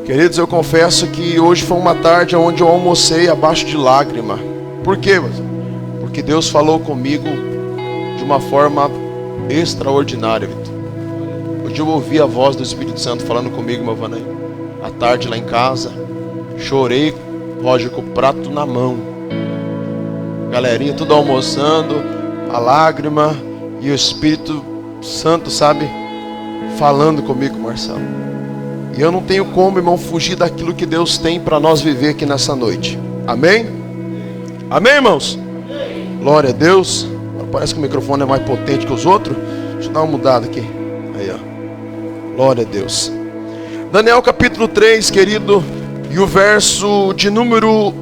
Queridos, eu confesso que hoje foi uma tarde onde eu almocei abaixo de lágrima. Por quê? Porque Deus falou comigo de uma forma extraordinária, Vitor. Hoje eu ouvi a voz do Espírito Santo falando comigo, meu Vanaí. À tarde lá em casa, chorei, Roger, com o prato na mão. Galerinha tudo almoçando, a lágrima e o Espírito Santo, sabe, falando comigo, Marcelo. E eu não tenho como, irmão, fugir daquilo que Deus tem para nós viver aqui nessa noite. Amém? Amém, irmãos? Glória a Deus. Parece que o microfone é mais potente que os outros. Deixa eu dar uma mudada aqui. Aí, ó. Glória a Deus. Daniel capítulo 3, querido. E o verso de número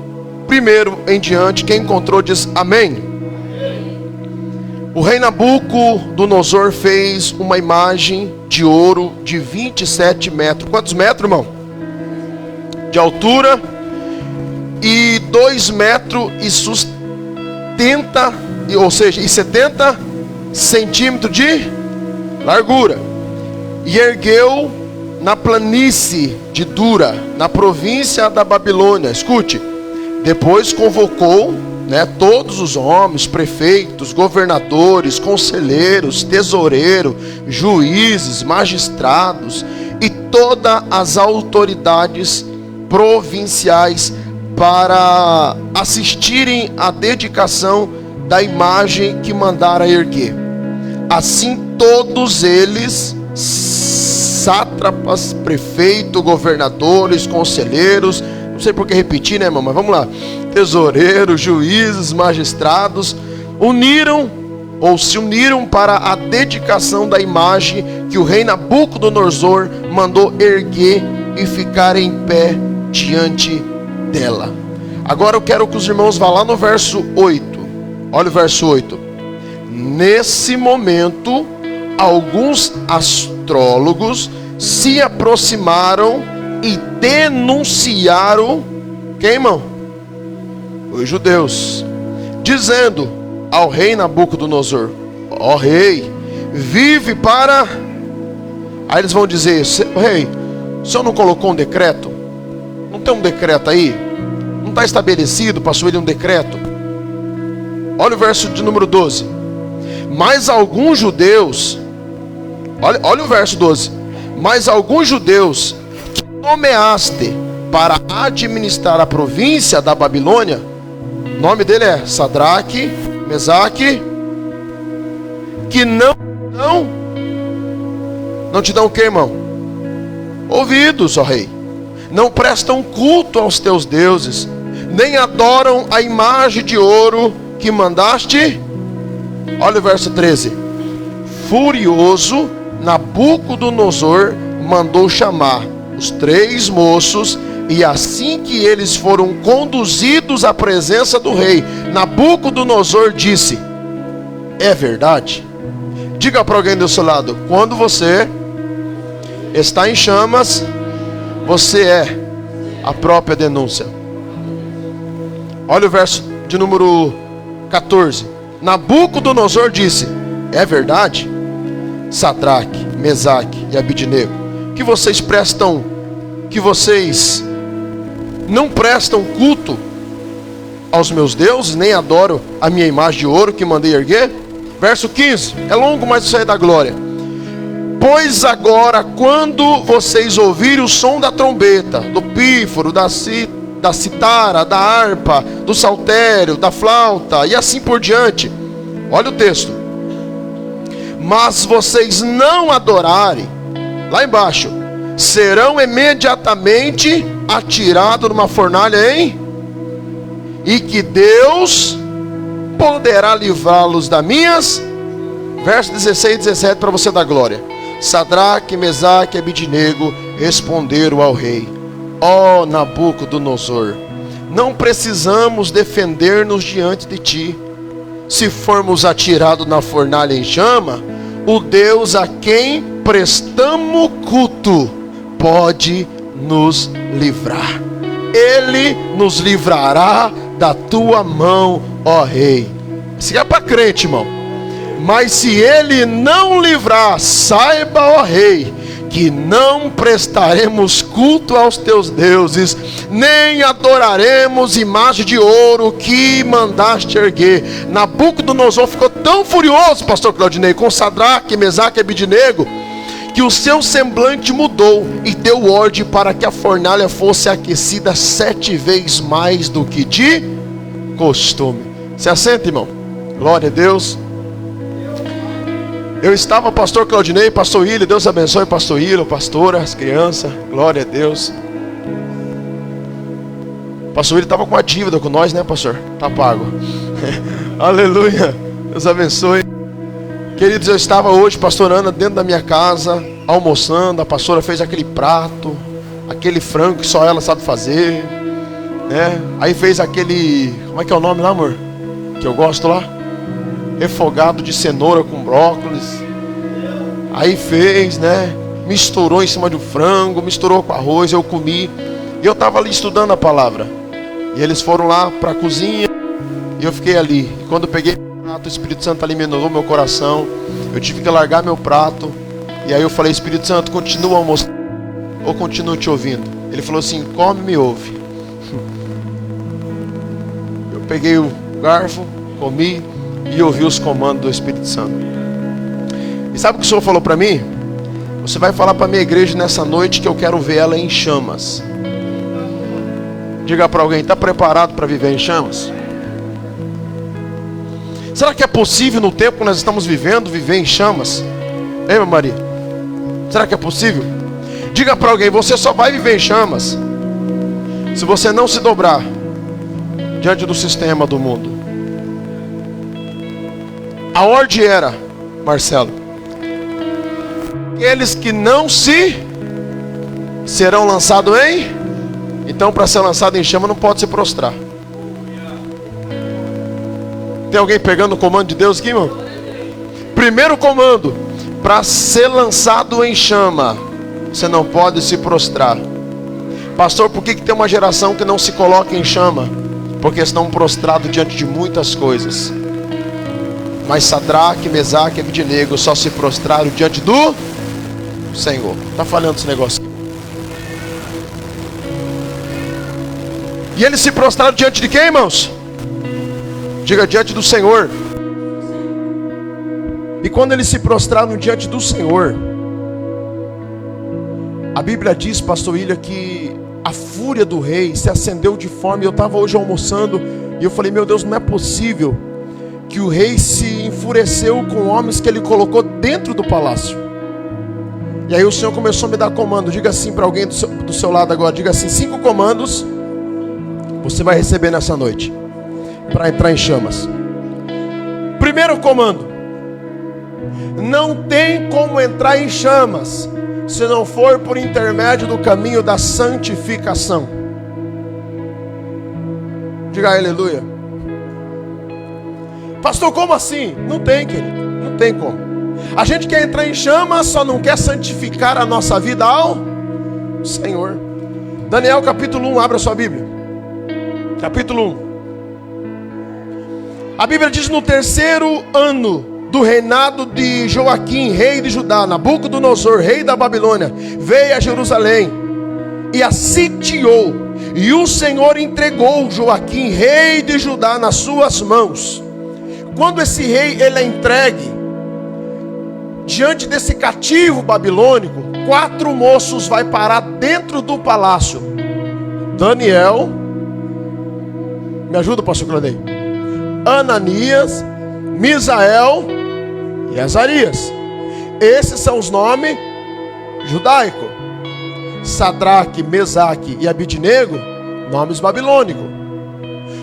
1 em diante. Quem encontrou diz amém. O rei Nabucodonosor fez uma imagem de ouro de 27 metros. Quantos metros, irmão? De altura. E 2 metros e 70 centímetros de largura. E ergueu na planície de Dura, na província da Babilônia. Escute. Depois convocou, todos os homens, prefeitos, governadores, conselheiros, tesoureiros, juízes, magistrados e todas as autoridades provinciais para assistirem à dedicação da imagem que mandara erguer. Assim todos eles, sátrapas, prefeitos, governadores, conselheiros, não sei por que repetir, irmão, mas vamos lá. Tesoureiros, juízes, magistrados, se uniram para a dedicação da imagem que o rei Nabucodonosor mandou erguer e ficar em pé diante dela. Agora eu quero que os irmãos vá lá no verso 8. Olha o verso 8. Nesse momento, alguns astrólogos se aproximaram e denunciaram, quem, irmão? Os judeus, dizendo ao rei Nabucodonosor: ó rei, vive para... Aí eles vão dizer: rei, o senhor não colocou um decreto? Não tem um decreto aí? Não está estabelecido, passou ele um decreto? Olha o verso de número 12. Mas alguns judeus, olha o verso 12. Mas alguns judeus que nomeaste para administrar a província da Babilônia, o nome dele é Sadraque, Mesaque, que não te dão o que, irmão? Ouvidos, ó rei. Não prestam culto aos teus deuses, nem adoram a imagem de ouro que mandaste. Olha o verso 13. Furioso, Nabucodonosor mandou chamar os 3 moços, e assim que eles foram conduzidos à presença do rei, Nabucodonosor disse: é verdade? Diga para alguém do seu lado: quando você está em chamas, você é a própria denúncia. Olha o verso de número 14. Nabucodonosor disse: é verdade, Sadraque, Mesaque e Abidnego, que vocês não prestam culto aos meus deuses, nem adoram a minha imagem de ouro que mandei erguer? Verso 15, é longo, mas isso aí é da glória. Pois agora, quando vocês ouvirem o som da trombeta, do pífaro, da citara, da harpa, do saltério, da flauta e assim por diante, olha o texto. Mas vocês não adorarem, lá embaixo, serão imediatamente atirados numa fornalha, e que Deus poderá livrá-los das minhas. Verso 16 e 17 para você dar glória. Sadraque, Mesaque e Abidnego responderam ao rei: ó Nabucodonosor, não precisamos defender-nos diante de ti. Se formos atirados na fornalha em chama, o Deus a quem prestamos culto pode nos livrar. Ele nos livrará da tua mão, ó rei. Isso é para crente, irmão. Mas se ele não livrar, saiba, ó rei, que que não prestaremos culto aos teus deuses, nem adoraremos imagem de ouro que mandaste erguer. Nabucodonosor ficou tão furioso, pastor Claudinei, com Sadraque, Mesaque e Abidnego, que o seu semblante mudou e deu ordem para que a fornalha fosse aquecida 7 vezes mais do que de costume. Se assenta, irmão. Glória a Deus. Eu estava, pastor Claudinei, pastor William, Deus abençoe pastor William, pastora, as crianças, glória a Deus. Pastor William estava com uma dívida com nós, né, pastor? Tá pago. Aleluia, Deus abençoe. Queridos, eu estava hoje, pastor Ana, dentro da minha casa, almoçando. A pastora fez aquele prato, aquele frango que só ela sabe fazer, né? Aí fez aquele, como é que é o nome lá, amor? Que eu gosto lá? Refogado de cenoura com brócolis. Aí fez, né? Misturou em cima do frango, misturou com arroz, eu comi. E eu estava ali estudando a palavra. E eles foram lá para a cozinha e eu fiquei ali. E quando eu peguei o prato, o Espírito Santo alimentou meu coração. Eu tive que largar meu prato. E aí eu falei: Espírito Santo, continua almoçando ou continuo te ouvindo? Ele falou assim: come e me ouve. Eu peguei o garfo, comi e ouvi os comandos do Espírito Santo. E sabe o que o Senhor falou para mim? Você vai falar para a minha igreja nessa noite que eu quero ver ela em chamas. Diga para alguém: está preparado para viver em chamas? Será que é possível no tempo que nós estamos vivendo, viver em chamas? Ei, minha Maria, será que é possível? Diga para alguém: você só vai viver em chamas se você não se dobrar diante do sistema do mundo. A ordem era, Marcelo, aqueles que não serão lançados em. Então, para ser lançado em chama, não pode se prostrar. Tem alguém pegando o comando de Deus aqui, irmão? Primeiro comando: para ser lançado em chama, você não pode se prostrar. Pastor, por que tem uma geração que não se coloca em chama? Porque estão prostrados diante de muitas coisas. Mas Sadraque, Mesaque e Abidnego só se prostraram diante do Senhor. Está falando esse negócio aqui. E eles se prostraram diante de quem, irmãos? Diga: diante do Senhor. E quando eles se prostraram diante do Senhor, a Bíblia diz, pastor William, que a fúria do rei se acendeu de forma. Eu estava hoje almoçando e eu falei: meu Deus, não é possível que o rei se enfureceu com homens que ele colocou dentro do palácio. E aí o Senhor começou a me dar comando. Diga assim para alguém do seu lado agora. Diga assim: 5 comandos você vai receber nessa noite para entrar em chamas. Primeiro comando: não tem como entrar em chamas se não for por intermédio do caminho da santificação. Diga aleluia. Pastor, como assim? Não tem, querido, não tem como. A gente quer entrar em chamas, só não quer santificar a nossa vida ao Senhor. Daniel capítulo 1, abra sua Bíblia. Capítulo 1. A Bíblia diz: no 3º ano do reinado de Joaquim, rei de Judá, Nabucodonosor, rei da Babilônia, veio a Jerusalém e a sitiou. E o Senhor entregou Joaquim, rei de Judá, nas suas mãos. Quando esse rei ele é entregue diante desse cativo babilônico, 4 moços vai parar dentro do palácio. Daniel, me ajuda, pastor Claudei. Ananias, Misael e Azarias. Esses são os nomes judaicos. Sadraque, Mesaque e Abidnego, nomes babilônicos.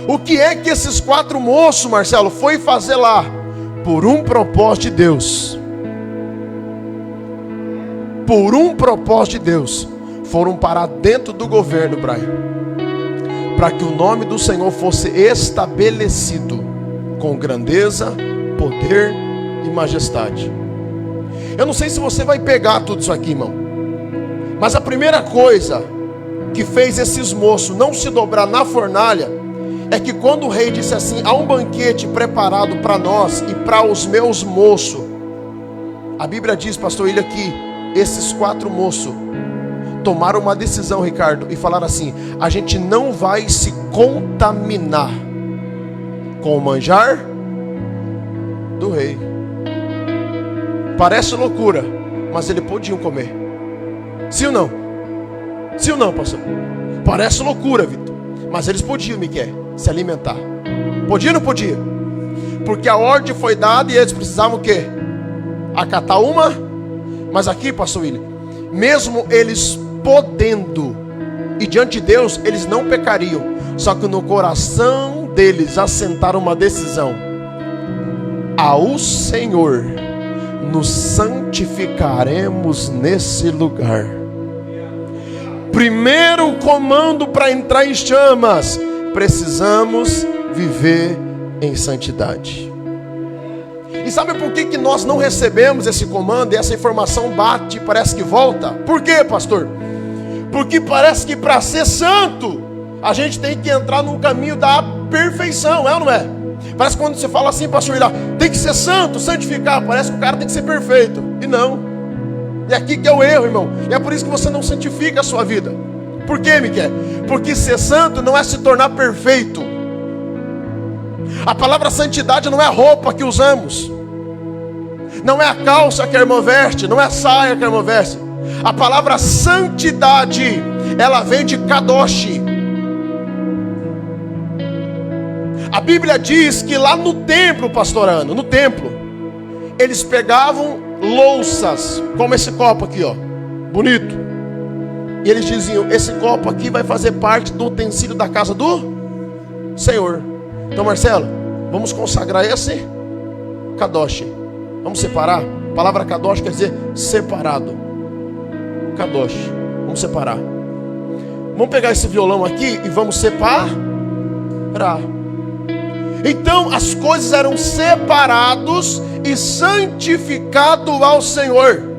O que é que esses 4 moços, Marcelo, foi fazer lá? Por um propósito de Deus. Por um propósito de Deus, foram parar dentro do governo, Brian, para que o nome do Senhor fosse estabelecido com grandeza, poder e majestade. Eu não sei se você vai pegar tudo isso aqui, irmão, mas a primeira coisa que fez esses moços não se dobrar na fornalha é que quando o rei disse assim: há um banquete preparado para nós e para os meus moços, a Bíblia diz, pastor William, que esses 4 moços tomaram uma decisão, Ricardo, e falaram assim: a gente não vai se contaminar com o manjar do rei. Parece loucura, mas eles podiam comer. Sim ou não? Sim ou não, pastor? Parece loucura, Vitor, mas eles podiam, Miquel, se alimentar. Podia ou não podia? Porque a ordem foi dada e eles precisavam o quê? Acatar uma. Mas aqui, pastor William, mesmo eles podendo, e diante de Deus eles não pecariam, só que no coração deles assentaram uma decisão: ao Senhor nos santificaremos nesse lugar. Primeiro comando para entrar em chamas: precisamos viver em santidade. E sabe por que nós não recebemos esse comando e essa informação bate e parece que volta? Por quê, pastor? Porque parece que para ser santo a gente tem que entrar no caminho da perfeição, é ou não é? Parece que quando você fala assim, pastor, tem que ser santo, santificar, parece que o cara tem que ser perfeito. E não. E aqui que é o erro, irmão. E é por isso que você não santifica a sua vida. Por quê, Miquel? Porque ser santo não é se tornar perfeito. A palavra santidade não é a roupa que usamos, não é a calça que a irmã veste, não é a saia que a irmã veste. A palavra santidade, ela vem de kadosh. A Bíblia diz que lá no templo, pastor Ana, no templo, eles pegavam louças, como esse copo aqui, ó, bonito, e eles diziam: esse copo aqui vai fazer parte do utensílio da casa do Senhor. Então, Marcelo, vamos consagrar esse kadosh. Vamos separar. A palavra kadosh quer dizer separado. Kadosh, vamos separar. Vamos pegar esse violão aqui e vamos separar. Então as coisas eram separados e santificado ao Senhor.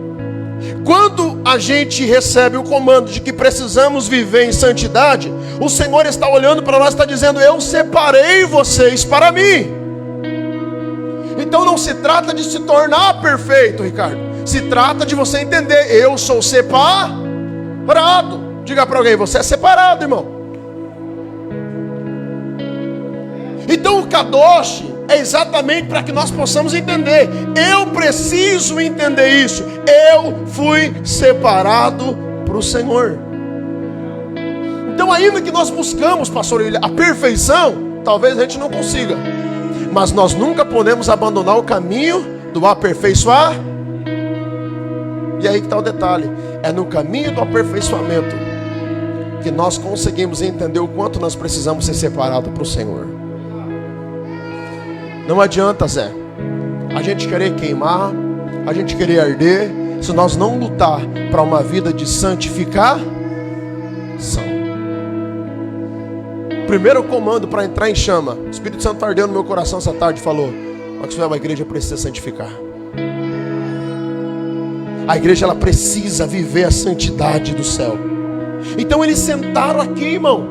Quando a gente recebe o comando de que precisamos viver em santidade, o Senhor está olhando para nós e está dizendo: eu separei vocês para mim. Então não se trata de se tornar perfeito, Ricardo. Se trata de você entender: eu sou separado. Diga para alguém: você é separado, irmão. Então o kadosh é exatamente para que nós possamos entender: eu preciso entender isso. Eu fui separado para o Senhor. Então, ainda que nós buscamos, pastor William, a perfeição, talvez a gente não consiga, mas nós nunca podemos abandonar o caminho do aperfeiçoar. E aí que está o detalhe: é no caminho do aperfeiçoamento que nós conseguimos entender o quanto nós precisamos ser separados para o Senhor. Não adianta, Zé, a gente querer queimar, a gente querer arder, se nós não lutar para uma vida de santificação. Primeiro comando para entrar em chama. O Espírito Santo ardeu no meu coração essa tarde e falou: Maxwell, a igreja precisa santificar. A igreja, ela precisa viver a santidade do céu. Então eles sentaram aqui, irmão.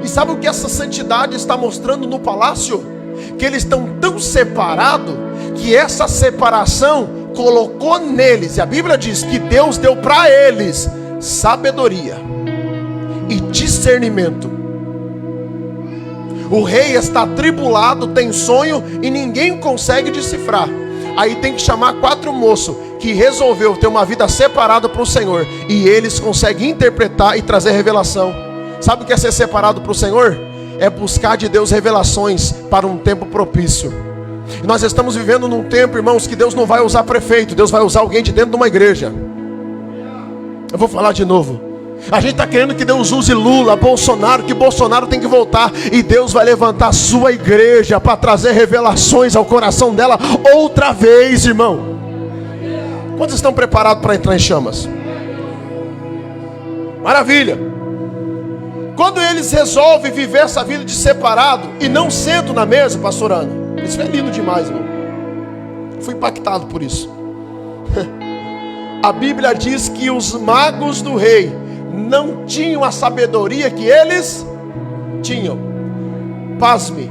E sabe o que essa santidade está mostrando no palácio? Que eles estão tão separados que essa separação colocou neles, e a Bíblia diz que Deus deu para eles sabedoria e discernimento. O rei está atribulado, tem sonho e ninguém consegue decifrar. Aí tem que chamar 4 moços que resolveu ter uma vida separada para o Senhor, e eles conseguem interpretar e trazer revelação. Sabe o que é ser separado para o Senhor? É buscar de Deus revelações para um tempo propício. E nós estamos vivendo num tempo, irmãos, que Deus não vai usar prefeito, Deus vai usar alguém de dentro de uma igreja. Eu vou falar de novo. A gente está querendo que Deus use Lula, Bolsonaro, que Bolsonaro tem que voltar, e Deus vai levantar a sua igreja para trazer revelações ao coração dela outra vez, irmão. Quantos estão preparados para entrar em chamas? Maravilha. Quando eles resolvem viver essa vida de separado e não sentam na mesa, pastor Ana, isso é lindo demais, irmão. Fui impactado por isso. A Bíblia diz que os magos do rei não tinham a sabedoria que eles tinham. Pasme,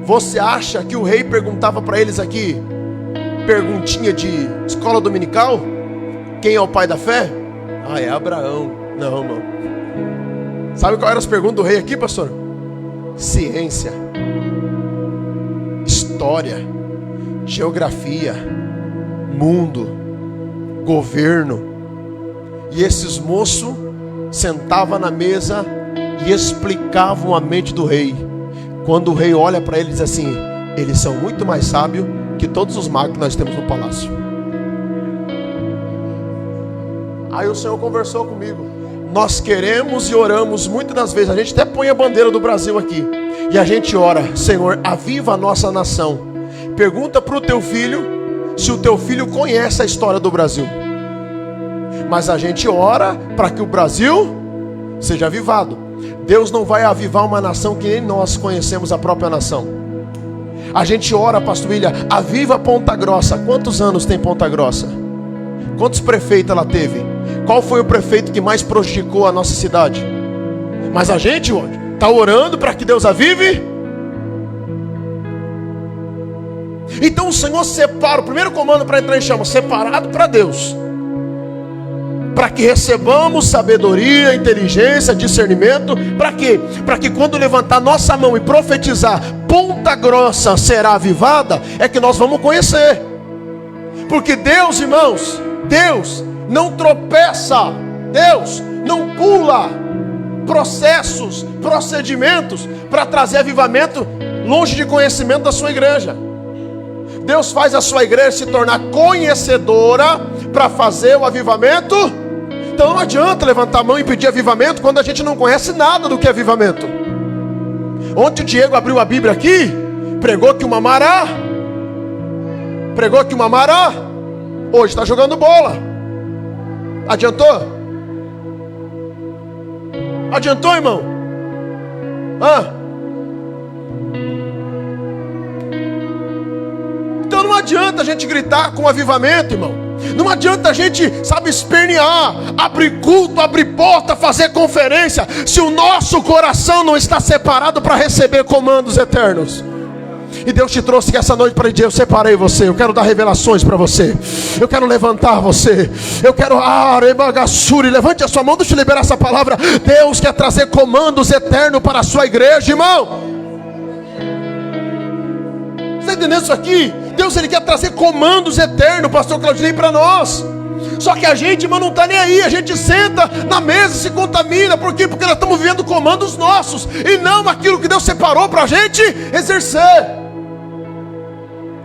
você acha que o rei perguntava para eles aqui perguntinha de escola dominical? Quem é o pai da fé? É Abraão. Não, irmão. Sabe qual era as perguntas do rei aqui, pastor? Ciência, história, geografia, mundo, governo. E esses moços sentavam na mesa e explicavam a mente do rei. Quando o rei olha para ele e diz assim: eles são muito mais sábios que todos os magos que nós temos no palácio. Aí o Senhor conversou comigo. Nós queremos e oramos muitas das vezes. A gente até põe a bandeira do Brasil aqui. E a gente ora: Senhor, aviva a nossa nação. Pergunta para o teu filho se o teu filho conhece a história do Brasil. Mas a gente ora para que o Brasil seja avivado. Deus não vai avivar uma nação que nem nós conhecemos a própria nação. A gente ora, pastor William, aviva Ponta Grossa. Quantos anos tem Ponta Grossa? Quantos prefeitos ela teve? Qual foi o prefeito que mais prejudicou a nossa cidade? Mas a gente está orando para que Deus avive. Então o Senhor separa, o primeiro comando para entrar em chamas, separado para Deus, para que recebamos sabedoria, inteligência, discernimento. Para quê? Para que quando levantar nossa mão e profetizar, Ponta Grossa será avivada, é que nós vamos conhecer. Porque Deus, irmãos, Deus não tropeça, Deus não pula processos, procedimentos para trazer avivamento longe de conhecimento da sua igreja. Deus faz a sua igreja se tornar conhecedora para fazer o avivamento. Então não adianta levantar a mão e pedir avivamento quando a gente não conhece nada do que é avivamento. Ontem o Diego abriu a Bíblia aqui, pregou que uma mará, hoje está jogando bola. Adiantou? Adiantou, irmão? Então não adianta a gente gritar com avivamento, irmão. Não adianta a gente, espernear, abrir culto, abrir porta, fazer conferência, se o nosso coração não está separado para receber comandos eternos. E Deus te trouxe que essa noite para dizer: eu separei você, eu quero dar revelações para você, eu quero levantar você, eu quero levante a sua mão, deixa eu liberar essa palavra. Deus quer trazer comandos eternos para a sua igreja, irmão. Você está entendendo isso aqui? Deus, Ele quer trazer comandos eternos, pastor Claudinei, para nós. Só que a gente, irmão, não está nem aí. A gente senta na mesa e se contamina. Por quê? Porque nós estamos vivendo comandos nossos e não aquilo que Deus separou para a gente exercer.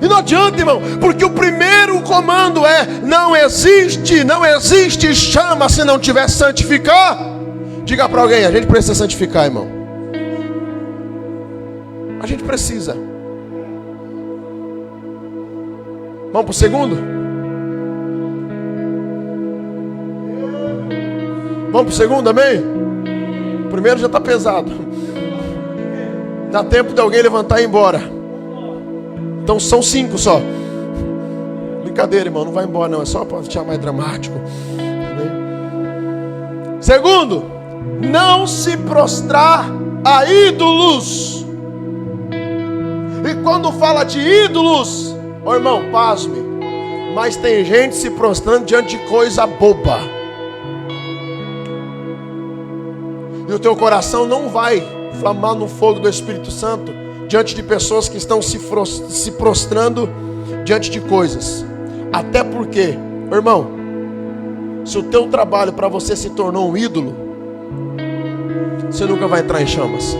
E não adianta, irmão, porque o primeiro comando é: não existe chama se não tiver santificar. Diga para alguém: a gente precisa santificar, irmão. A gente precisa. Vamos para o segundo? Vamos para o segundo, amém? O primeiro já está pesado. Dá tempo de alguém levantar e ir embora. Então são 5 só. Brincadeira, irmão, não vai embora não. É só para ficar mais dramático. Amém? Segundo, não se prostrar a ídolos. E quando fala de ídolos, irmão, pasme, mas tem gente se prostrando diante de coisa boba. E o teu coração não vai flamar no fogo do Espírito Santo diante de pessoas que estão se prostrando diante de coisas. Até porque, irmão, se o teu trabalho para você se tornou um ídolo, você nunca vai entrar em chamas.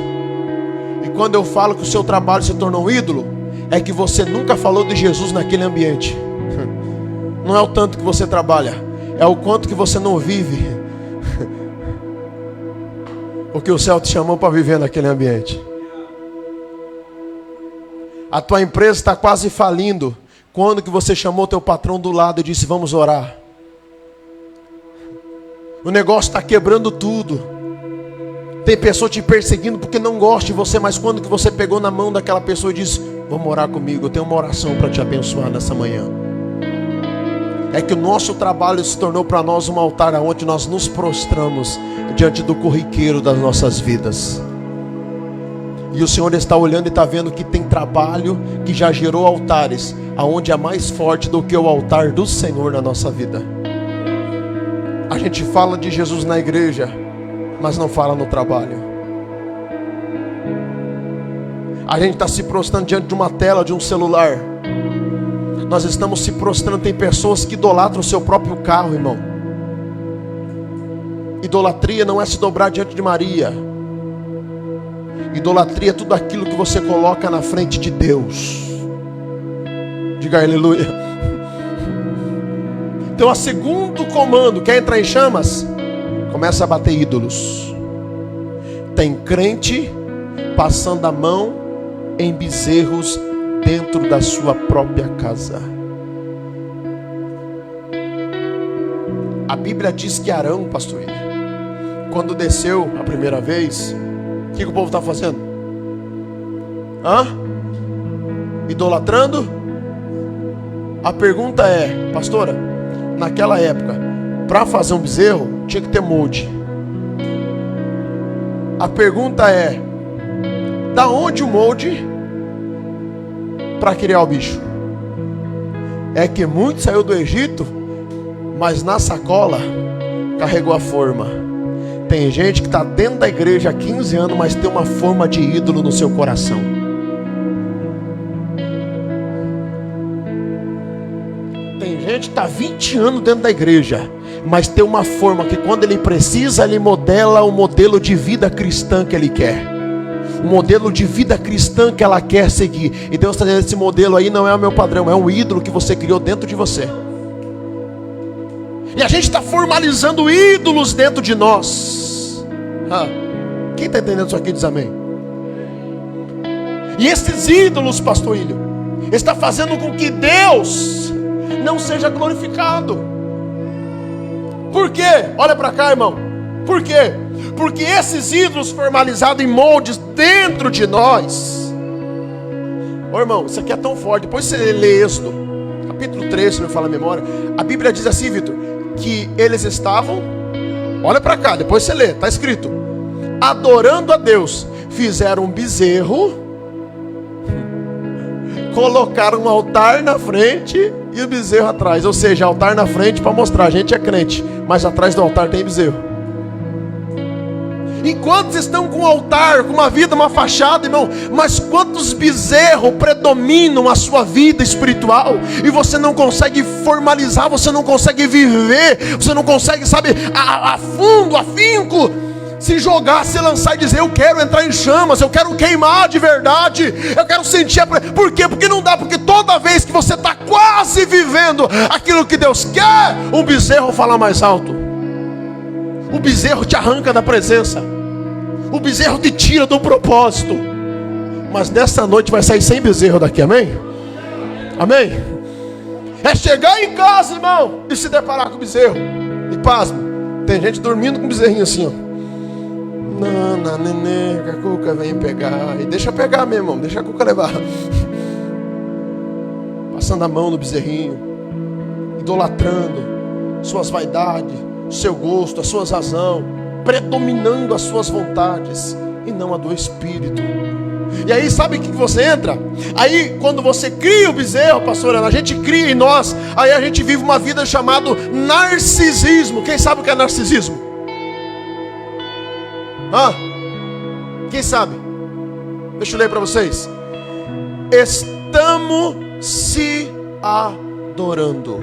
E quando eu falo que o seu trabalho se tornou um ídolo, é que você nunca falou de Jesus naquele ambiente. Não é o tanto que você trabalha, é o quanto que você não vive. Porque o céu te chamou para viver naquele ambiente. A tua empresa está quase falindo. Quando que você chamou teu patrão do lado e disse: vamos orar? O negócio está quebrando tudo. Tem pessoa te perseguindo porque não gosta de você, mas quando que você pegou na mão daquela pessoa e disse: vamos orar comigo, eu tenho uma oração para te abençoar nessa manhã. É que o nosso trabalho se tornou para nós um altar onde nós nos prostramos diante do corriqueiro das nossas vidas. E o Senhor está olhando e está vendo que tem trabalho que já gerou altares, aonde é mais forte do que o altar do Senhor na nossa vida. A gente fala de Jesus na igreja, mas não fala no trabalho. A gente está se prostrando diante de uma tela, de um celular. Nós estamos se prostrando. Tem pessoas que idolatram o seu próprio carro, irmão. Idolatria não é se dobrar diante de Maria. Idolatria é tudo aquilo que você coloca na frente de Deus. Diga aleluia. Então, o segundo comando: quer entrar em chamas? Começa a bater ídolos. Tem crente passando a mão em bezerros dentro da sua própria casa. A Bíblia diz que Arão, pastor William, quando desceu a primeira vez, o que o povo está fazendo? Idolatrando? A pergunta é, pastora, naquela época, para fazer um bezerro, tinha que ter molde. A pergunta é, da onde o molde para criar o bicho? É que muito saiu do Egito, mas na sacola carregou a forma. Tem gente que está dentro da igreja há 15 anos, mas tem uma forma de ídolo no seu coração. Tem gente que está 20 anos dentro da igreja, mas tem uma forma que quando ele precisa, ele modela o modelo de vida cristã que ele quer. O modelo de vida cristã que ela quer seguir. E Deus está dizendo, esse modelo aí não é o meu padrão, é um ídolo que você criou dentro de você. E a gente está formalizando ídolos dentro de nós. Quem está entendendo isso aqui diz amém. E esses ídolos, pastor Ilho, está fazendo com que Deus não seja glorificado. Por quê? Olha para cá, irmão. Por quê? Porque esses ídolos formalizados em moldes dentro de nós. Ô irmão, isso aqui é tão forte. Depois você lê Êxodo, capítulo 3, se não me fala a memória. A Bíblia diz assim, Vitor, que eles estavam, olha para cá, depois você lê, está escrito, adorando a Deus. Fizeram um bezerro, colocaram um altar na frente e o bezerro atrás. Ou seja, altar na frente para mostrar, a gente é crente, mas atrás do altar tem bezerro. Enquanto estão com o altar, com uma vida, uma fachada, irmão, mas quantos bezerros predominam a sua vida espiritual, e você não consegue formalizar, você não consegue viver, você não consegue, sabe, a fundo, afinco, se jogar, se lançar e dizer, eu quero entrar em chamas, eu quero queimar de verdade, eu quero sentir, por quê? Porque não dá, porque toda vez que você está quase vivendo aquilo que Deus quer, um bezerro fala mais alto. O bezerro te arranca da presença. O bezerro te tira do propósito. Mas nessa noite vai sair sem bezerro daqui, amém? Amém? É chegar em casa, irmão, e se deparar com o bezerro. E pasmo, tem gente dormindo com o bezerrinho assim, ó. Não, neném, que a cuca vem pegar. E deixa pegar mesmo, irmão, deixa a cuca levar. Passando a mão no bezerrinho, idolatrando suas vaidades, seu gosto, a sua razão, predominando as suas vontades e não a do Espírito. E aí sabe o que você entra? Aí quando você cria o bezerro, pastor, a gente cria em nós, aí a gente vive uma vida chamada narcisismo. Quem sabe o que é narcisismo? Quem sabe? Deixa eu ler para vocês. Estamos se adorando.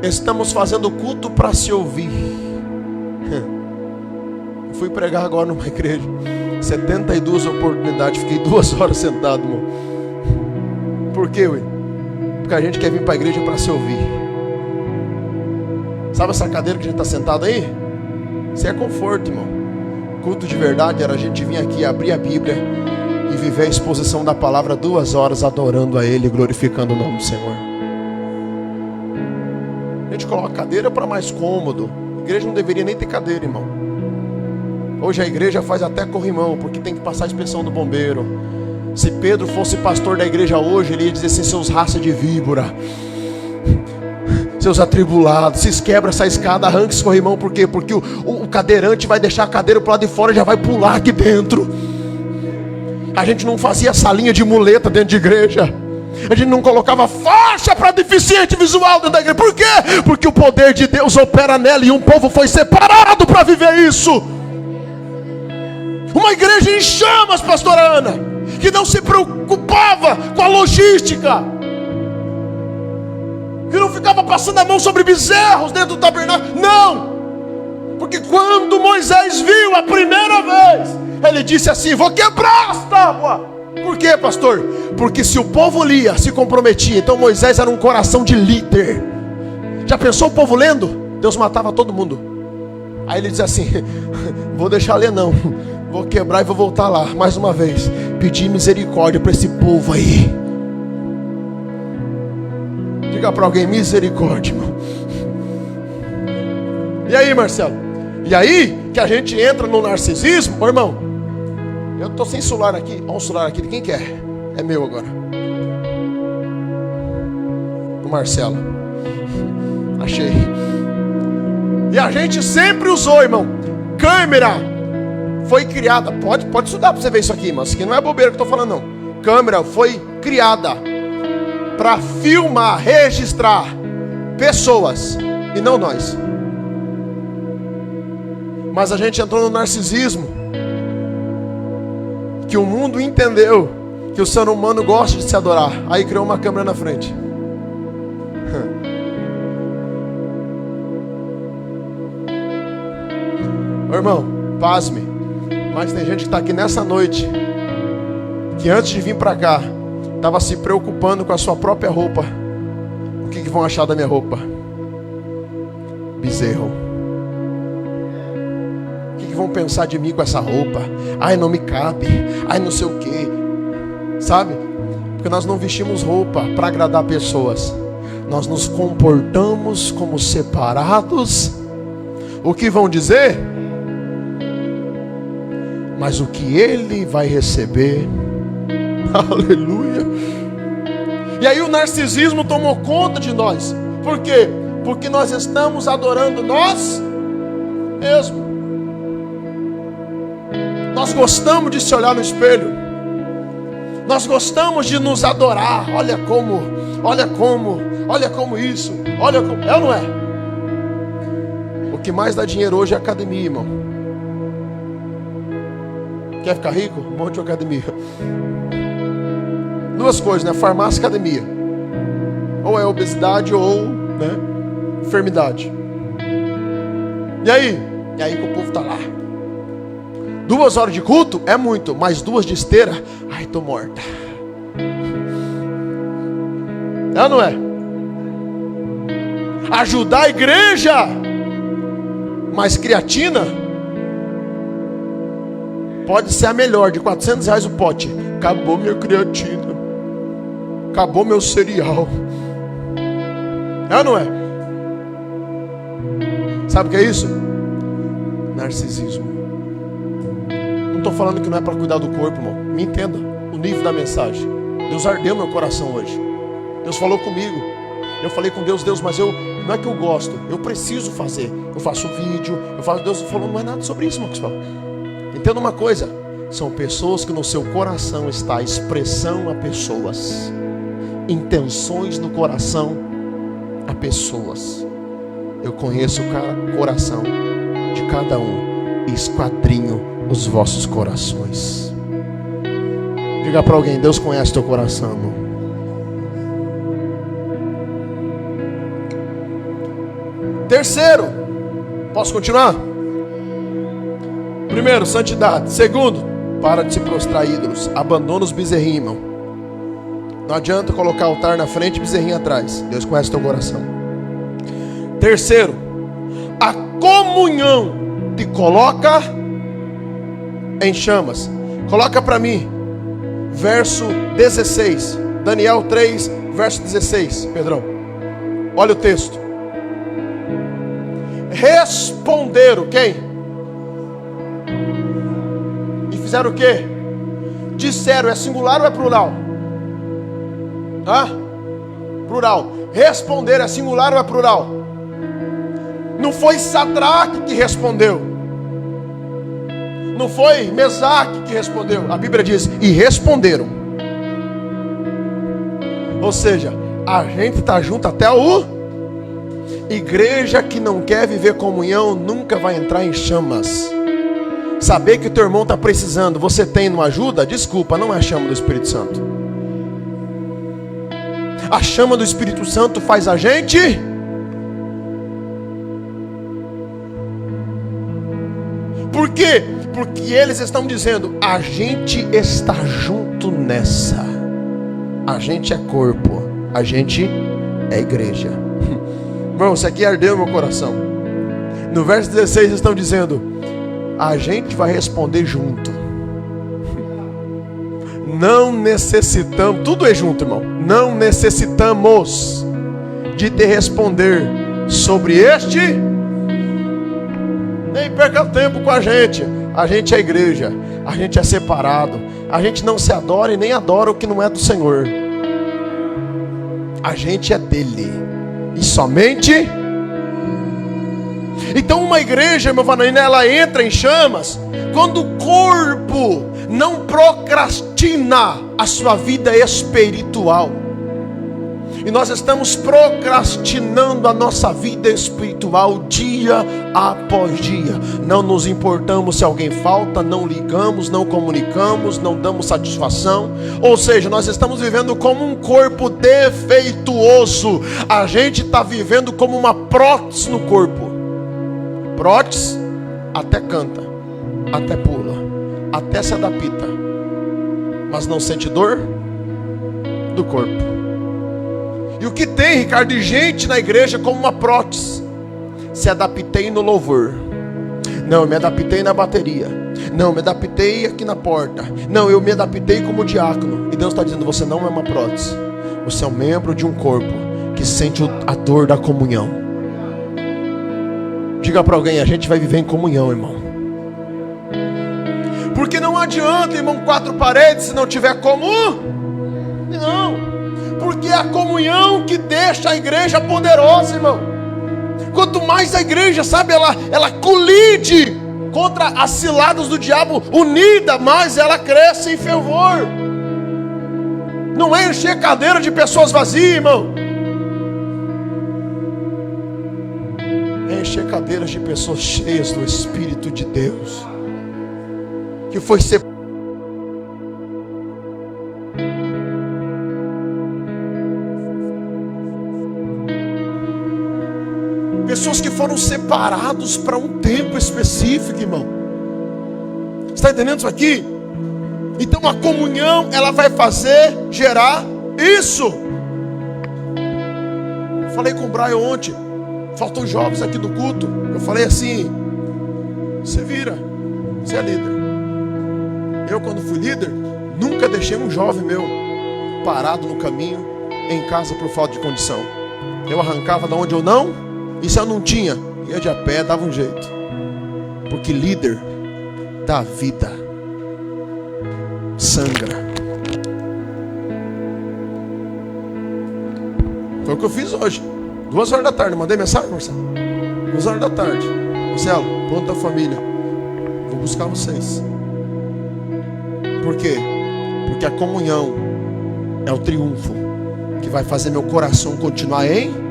Estamos fazendo culto para se ouvir. Eu fui pregar agora numa igreja, 72 oportunidades, fiquei 2 horas sentado, irmão. Por quê, ué? Porque a gente quer vir para a igreja para se ouvir. Sabe essa cadeira que a gente está sentado aí? Isso é conforto, irmão. Culto de verdade era a gente vir aqui, abrir a Bíblia e viver a exposição da palavra 2 horas adorando a Ele, glorificando o nome do Senhor. A gente coloca cadeira para mais cômodo. A igreja não deveria nem ter cadeira, irmão. Hoje a igreja faz até corrimão, porque tem que passar a inspeção do bombeiro. Se Pedro fosse pastor da igreja hoje, ele ia dizer assim, seus raça de víbora, seus atribulados, vocês quebram essa escada, arranca esse corrimão. Por quê? Porque o cadeirante vai deixar a cadeira para o lado de fora e já vai pular aqui dentro. A gente não fazia salinha de muleta dentro de igreja. A gente não colocava faixa para deficiente visual dentro da igreja. Por quê? Porque o poder de Deus opera nela e um povo foi separado para viver isso. Uma igreja em chamas, pastora Ana, que não se preocupava com a logística, que não ficava passando a mão sobre bezerros dentro do tabernáculo. Não, porque quando Moisés viu a primeira vez, ele disse assim: vou quebrar as tábuas. Por quê, pastor? Porque se o povo lia, se comprometia. Então Moisés era um coração de líder. Já pensou o povo lendo? Deus matava todo mundo. Aí ele diz assim: vou deixar ler não, vou quebrar e vou voltar lá mais uma vez, pedir misericórdia para esse povo aí. Diga para alguém: misericórdia, irmão. E aí, Marcelo? E aí que a gente entra no narcisismo. Ô, irmão, eu estou sem celular aqui. Olha um celular aqui de quem quer. É meu agora. Do Marcelo. Achei. E a gente sempre usou, irmão, câmera foi criada. Pode estudar para você ver isso aqui, mas isso aqui não é bobeira que eu estou falando, não. Câmera foi criada para filmar, registrar pessoas e não nós. Mas a gente entrou no narcisismo, que o mundo entendeu que o ser humano gosta de se adorar. Aí criou uma câmera na frente. Irmão, pasme, mas tem gente que está aqui nessa noite, que antes de vir para cá, estava se preocupando com a sua própria roupa. O que vão achar da minha roupa? Bezerro. O que vão pensar de mim com essa roupa? Ai, não me cabe. Ai, não sei o que. Sabe? Porque nós não vestimos roupa para agradar pessoas. Nós nos comportamos como separados. O que vão dizer? Mas o que ele vai receber? Aleluia. E aí o narcisismo tomou conta de nós. Por quê? Porque nós estamos adorando nós mesmos. Nós gostamos de se olhar no espelho. Nós gostamos de nos adorar. Olha como isso. Olha como. É ou não é? O que mais dá dinheiro hoje é academia, irmão. Quer ficar rico? Monte de academia. Duas coisas, né? Farmácia e academia. Ou é obesidade ou, né, enfermidade. E aí? E aí que o povo tá lá. 2 horas de culto é muito, mas 2 de esteira, ai, tô morta. É ou não é? Ajudar a igreja, mas creatina pode ser a melhor, de R$400 o pote. Acabou minha creatina, acabou meu cereal. É ou não é? Sabe o que é isso? Narcisismo. Não estou falando que não é para cuidar do corpo, irmão. Me entenda o nível da mensagem. Deus ardeu meu coração hoje. Deus falou comigo. Eu falei com Deus, mas não é que eu gosto, eu preciso fazer. Eu faço vídeo, Deus falou, não é nada sobre isso, Marcos Paulo. Entenda uma coisa, são pessoas que no seu coração está expressão a pessoas, intenções no coração a pessoas. Eu conheço o coração de cada um e esquadrinho os vossos corações. Diga para alguém, Deus conhece teu coração, irmão. Terceiro, posso continuar? Primeiro, santidade. Segundo, para de se prostrar a ídolos. Abandona os bezerrinhos, irmão. Não adianta colocar altar na frente e bezerrinho atrás. Deus conhece teu coração. Terceiro, a comunhão te coloca em chamas. Coloca para mim verso 16, Daniel 3, verso 16, Pedrão. Olha o texto. Responderam quem? E fizeram o quê? Disseram, é singular ou é plural? Plural. Responderam, é singular ou é plural? Não foi Sadraque que respondeu. Não foi Mesaque que respondeu. A Bíblia diz, e responderam. Ou seja, a gente está junto até o... Igreja que não quer viver comunhão nunca vai entrar em chamas. Saber que o teu irmão está precisando, você tem, não ajuda? Desculpa, não é a chama do Espírito Santo. A chama do Espírito Santo faz a gente... Por quê? Porque eles estão dizendo, a gente está junto nessa. A gente é corpo, a gente é igreja. Irmão, isso aqui ardeu meu coração. No verso 16 estão dizendo, a gente vai responder junto. Não necessitamos, tudo é junto, irmão. Não necessitamos de te responder sobre este. Nem perca tempo com a gente. A gente é igreja, a gente é separado. A gente não se adora e nem adora o que não é do Senhor. A gente é dele. E somente. Então uma igreja, meu Vanaína, ela entra em chamas quando o corpo não procrastina a sua vida espiritual. E nós estamos procrastinando a nossa vida espiritual dia após dia. Não nos importamos se alguém falta, não ligamos, não comunicamos, não damos satisfação. Ou seja, nós estamos vivendo como um corpo defeituoso. A gente está vivendo como uma prótese no corpo. Prótese até canta, até pula, até se adapta, mas não sente dor do corpo. E o que tem, Ricardo, de gente na igreja como uma prótese? Se adaptei no louvor. Não, eu me adaptei na bateria. Não, eu me adaptei aqui na porta. Não, eu me adaptei como diácono. E Deus está dizendo, você não é uma prótese. Você é um membro de um corpo que sente a dor da comunhão. Diga para alguém, a gente vai viver em comunhão, irmão. Porque não adianta, irmão, quatro paredes se não tiver comum. Não. Porque é a comunhão que deixa a igreja poderosa, irmão. Quanto mais a igreja, sabe, ela colide contra as ciladas do diabo, unida, mais ela cresce em fervor. Não é encher cadeira de pessoas vazias, irmão. É encher cadeiras de pessoas cheias do Espírito de Deus, que foi separado. Pessoas que foram separados para um tempo específico, irmão. Está entendendo isso aqui? Então a comunhão, ela vai gerar isso. Eu falei com o Brian ontem. Faltam jovens aqui no culto. Eu falei assim, você vira, você é líder. Eu, quando fui líder, nunca deixei um jovem meu parado no caminho, em casa por falta de condição. Eu arrancava da onde eu não. E se eu não tinha, ia de a pé, dava um jeito. Porque líder dá vida, sangra. Foi o que eu fiz hoje. 2 horas da tarde, mandei mensagem, Marcelo. 2 horas da tarde. Marcelo, pronto da família. Vou buscar vocês. Por quê? Porque a comunhão é o triunfo que vai fazer meu coração continuar em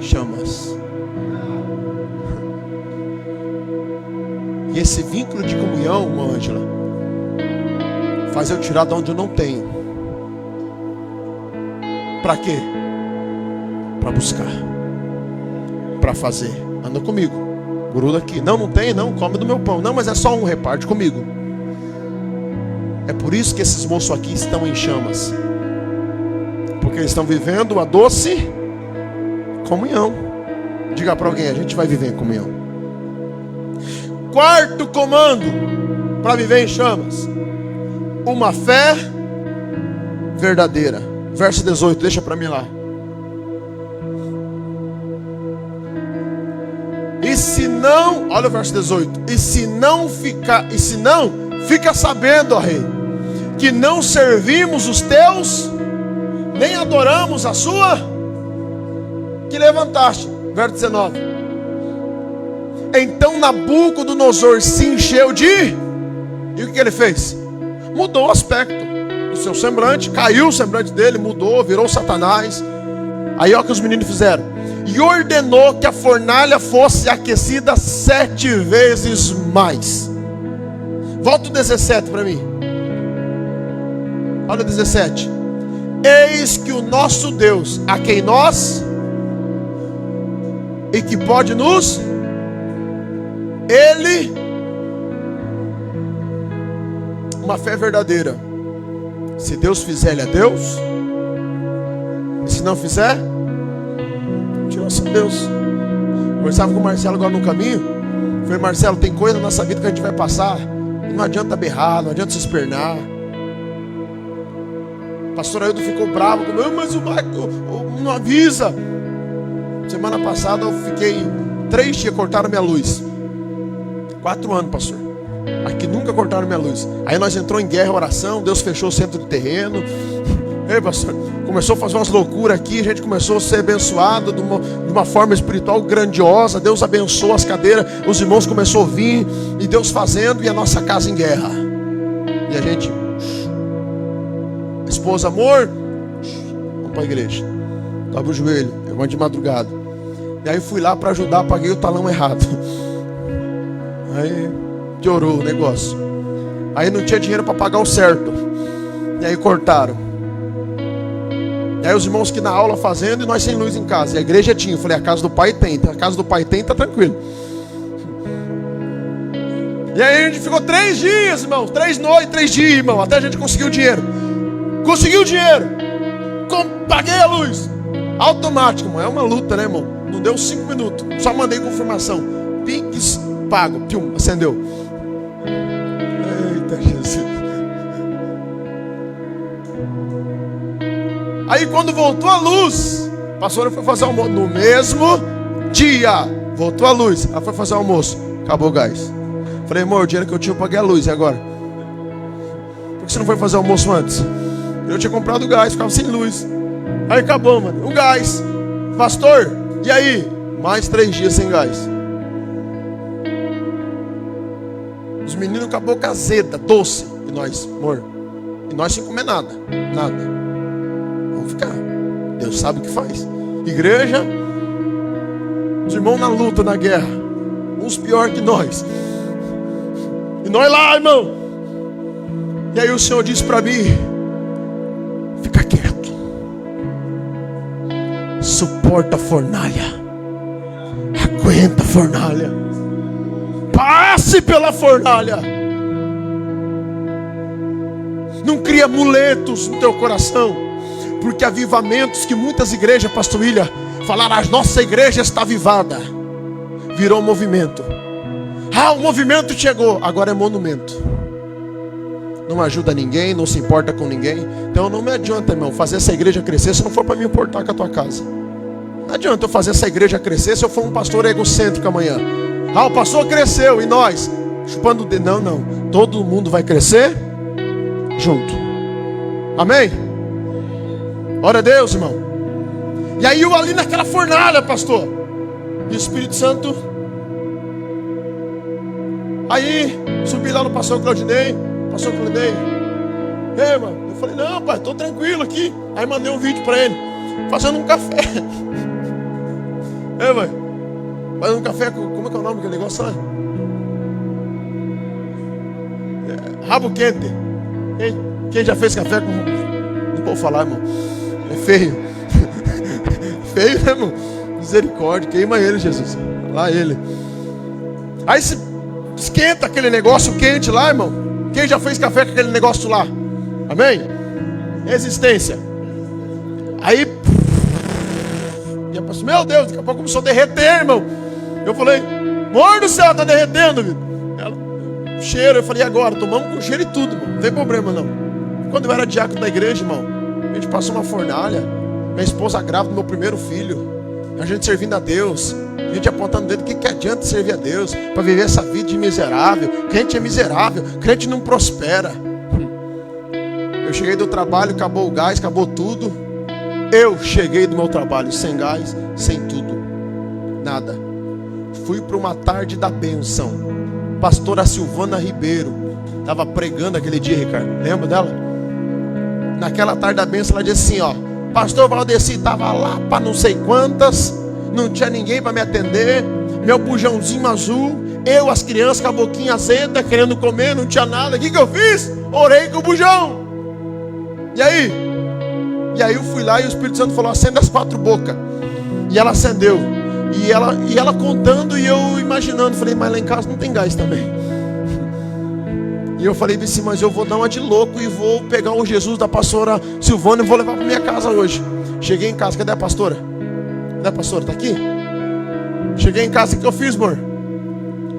chamas. E esse vínculo de comunhão, irmã Ângela, faz eu tirar de onde eu não tenho. Para quê? Para buscar, para fazer. Anda comigo, gruda aqui. Não tem, não, come do meu pão. Não, mas é só um, reparte comigo. É por isso que esses moços aqui estão em chamas, porque eles estão vivendo a doce comunhão. Diga para alguém, a gente vai viver em comunhão. Quarto comando para viver em chamas: uma fé verdadeira. Verso 18, deixa para mim lá. E se não, olha o verso 18. E se não, fica sabendo, ó rei, que não servimos os teus, nem adoramos a sua que levantaste. Verso 19. Então Nabucodonosor se encheu de... E o que ele fez? Mudou o aspecto. seu semblante, caiu o semblante dele, mudou, virou Satanás. Aí olha o que os meninos fizeram. E ordenou que a fornalha fosse aquecida 7 vezes mais. Volta o 17 para mim. Olha o 17. Eis que o nosso Deus, a quem nós, e que pode nos, Ele, uma fé verdadeira. Se Deus fizer, Ele é Deus. E se não fizer, tira-se Deus. Conversava com o Marcelo agora no caminho. Falei, Marcelo, tem coisa na nossa vida que a gente vai passar. Não adianta berrar, não adianta se espernar. O pastor Ailton ficou bravo comigo, mas o Marco não avisa. Semana passada eu fiquei 3 dias, cortaram minha luz. 4 anos, pastor. Aqui nunca cortaram minha luz. Aí nós entramos em guerra, oração, Deus fechou o centro de terreno. Ei, pastor, começou a fazer umas loucuras aqui, a gente começou a ser abençoado de uma forma espiritual grandiosa. Deus abençoou as cadeiras, os irmãos começaram a vir, e Deus fazendo, e a nossa casa em guerra. E a gente, esposa, amor, vamos para a igreja. Dobra o joelho, eu vou de madrugada. E aí fui lá para ajudar, paguei o talão errado. Aí piorou o negócio. Aí não tinha dinheiro para pagar o certo. E aí cortaram. E aí os irmãos que na aula fazendo, e nós sem luz em casa. E a igreja tinha. Eu falei, a casa do pai tem. A casa do pai tem, tá tranquilo. E aí a gente ficou 3 dias, irmão. 3 noites, 3 dias, irmão. Até a gente conseguiu o dinheiro. Conseguiu o dinheiro. Paguei a luz. Automático, irmão. É uma luta, né, irmão? Não deu 5 minutos. Só mandei confirmação. Pix pago. Pium, acendeu. Eita, Jesus. Aí quando voltou a luz, a pastora foi fazer almoço. No mesmo dia, voltou a luz. Ela foi fazer almoço. Acabou o gás. Falei, amor, o dinheiro que eu tinha eu paguei a luz. E agora? Por que você não foi fazer almoço antes? Eu tinha comprado o gás, ficava sem luz. Aí acabou, mano. O gás. Pastor, e aí? Mais 3 dias sem gás. Os meninos com a boca azeda, doce. E nós, amor. E nós sem comer nada. Nada. Vamos ficar. Deus sabe o que faz. Igreja. Os irmãos na luta, na guerra. Uns pior que nós. E nós lá, irmão. E aí o Senhor disse para mim: fica quieto. Suporta a fornalha. Aguenta a fornalha. Passe pela fornalha. Não cria amuletos no teu coração. Porque avivamentos que muitas igrejas, pastor William, falaram, a nossa igreja está avivada. Virou movimento. Ah, o movimento chegou. Agora é monumento. Não ajuda ninguém, não se importa com ninguém. Então não me adianta, irmão, fazer essa igreja crescer se não for para me importar com a tua casa. Não adianta eu fazer essa igreja crescer se eu for um pastor egocêntrico amanhã. Ah, o pastor cresceu e nós chupando o dedo. Não, não. Todo mundo vai crescer junto. Amém? Glória a Deus, irmão. E aí eu ali naquela fornalha, pastor. E o Espírito Santo. Aí subi lá no pastor Claudinei. Pastor Claudinei. Ei, mano. Eu falei, não, pai, tô tranquilo aqui. Aí mandei um vídeo para ele. Fazendo um café. Ei, mãe. Fazendo um café com... Como é que é o nome daquele negócio lá? Rabo quente. Quem já fez café com... Não vou falar, irmão. É feio. Feio, né, irmão? Misericórdia. Queima ele, Jesus. Lá ele. Aí se esquenta aquele negócio quente lá, irmão. Quem já fez café com aquele negócio lá? Amém? Resistência. Aí... E eu pensei, meu Deus, daqui a pouco começou a derreter, irmão. Eu falei, amor do céu, tá derretendo, viu? Ela, cheiro, eu falei, e agora? Tomamos com cheiro e tudo, irmão. Não tem problema, não. Quando eu era diácono da igreja, irmão, a gente passou uma fornalha. Minha esposa grávida do meu primeiro filho. A gente servindo a Deus. A gente apontando o dedo. O que adianta servir a Deus? Para viver essa vida de miserável. Crente é miserável. Crente não prospera. Eu cheguei do trabalho, acabou o gás, acabou tudo. Eu cheguei do meu trabalho sem gás, sem tudo. Nada. Fui para uma tarde da bênção. Pastora Silvana Ribeiro estava pregando aquele dia, Ricardo. Lembra dela? Naquela tarde da bênção, ela disse assim, ó: pastor Valdeci estava lá para não sei quantas, não tinha ninguém para me atender, meu bujãozinho azul, eu, as crianças com a boquinha azeda, querendo comer, não tinha nada. O que eu fiz? Orei com o bujão. E aí eu fui lá e o Espírito Santo falou: acende as 4 bocas. E ela acendeu. E ela contando e eu imaginando. Falei: mas lá em casa não tem gás também. E eu falei assim: mas eu vou dar uma de louco e vou pegar o Jesus da pastora Silvana e vou levar para minha casa hoje. Cheguei em casa, cadê a pastora? Cadê a pastora? Está aqui? Cheguei em casa, o que eu fiz, amor?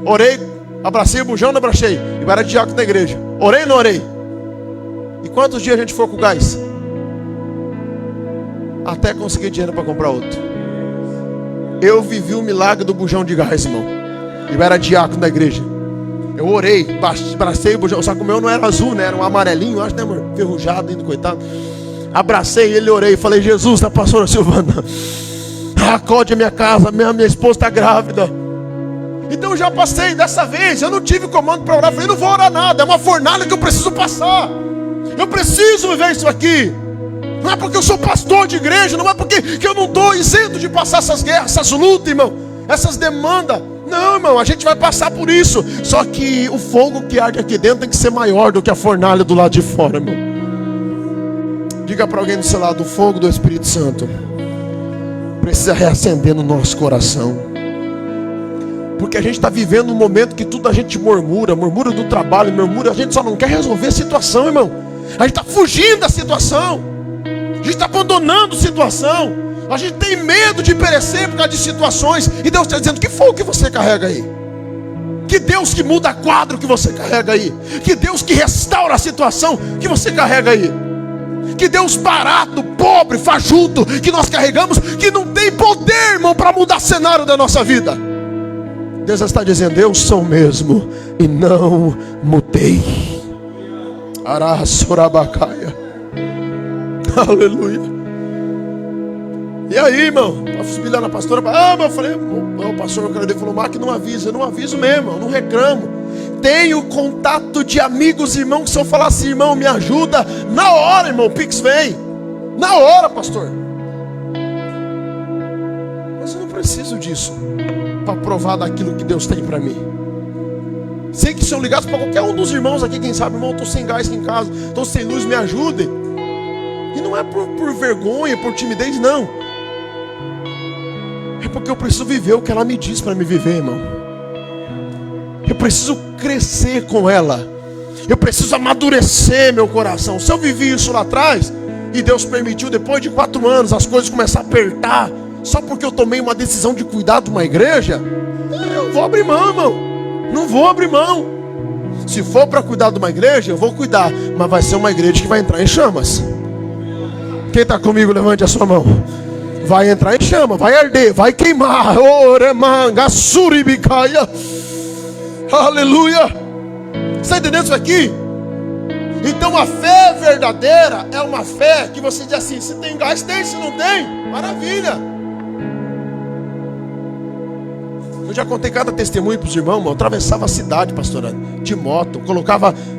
Orei, abracei o bujão, não abracei. E era diácono da igreja. Orei ou não orei? E quantos dias a gente foi com o gás? Até conseguir dinheiro para comprar outro. Eu vivi o milagre do bujão de gás, irmão. Eu era diácono da igreja. Eu orei, abracei o bujão. Só que o meu não era azul, né? Era um amarelinho, acho, né, amor? Ferrujado ainda, coitado. Abracei ele, orei. Falei: Jesus, da pastora Silvana, acode a minha casa, minha esposa está grávida. Então eu já passei dessa vez. Eu não tive comando para orar. Falei: não vou orar nada. É uma fornalha que eu preciso passar. Eu preciso viver isso aqui. Não é porque eu sou pastor de igreja, não é porque que eu não estou isento de passar essas guerras, essas lutas, irmão, essas demandas. Não, irmão, a gente vai passar por isso. Só que o fogo que arde aqui dentro tem que ser maior do que a fornalha do lado de fora, irmão. Diga para alguém do seu lado: o fogo do Espírito Santo precisa reacender no nosso coração. Porque a gente está vivendo um momento que tudo a gente murmura do trabalho, murmura, a gente só não quer resolver a situação, irmão. A gente está fugindo da situação. A gente está abandonando a situação. A gente tem medo de perecer por causa de situações. E Deus está dizendo: que fogo que você carrega aí? Que Deus que muda quadro que você carrega aí? Que Deus que restaura a situação que você carrega aí? Que Deus barato, pobre, fajuto que nós carregamos, que não tem poder, irmão, para mudar o cenário da nossa vida. Deus está dizendo: eu sou o mesmo e não mudei. Araçorabacaia. Aleluia. E aí, irmão? Eu fui lá na pastora. Eu falei: o pastor Claudio falou: Mark, não avisa. Eu não aviso mesmo, eu não reclamo. Tenho contato de amigos, irmão, que se eu falar assim: irmão, me ajuda, na hora, irmão, o Pix vem. Na hora, pastor. Mas eu não preciso disso para provar daquilo que Deus tem para mim. Sei que se eu ligasse para qualquer um dos irmãos aqui, quem sabe: irmão, estou sem gás aqui em casa, estou sem luz, me ajude. E não é por vergonha, por timidez, não. É porque eu preciso viver o que ela me diz para me viver, irmão. Eu preciso crescer com ela. Eu preciso amadurecer meu coração. Se eu vivi isso lá atrás, e Deus permitiu, depois de 4 anos, as coisas começar a apertar, só porque eu tomei uma decisão de cuidar de uma igreja, eu vou abrir mão, irmão. Não vou abrir mão. Se for para cuidar de uma igreja, eu vou cuidar. Mas vai ser uma igreja que vai entrar em chamas. Quem está comigo, levante a sua mão. Vai entrar em chama, vai arder, vai queimar. Oremanga, suribicaia. Aleluia. Você está entendendo isso aqui? Então a fé verdadeira é uma fé que você diz assim: se tem gás, tem, se não tem, maravilha. Eu já contei cada testemunho para os irmãos. Eu atravessava a cidade, pastor, de moto.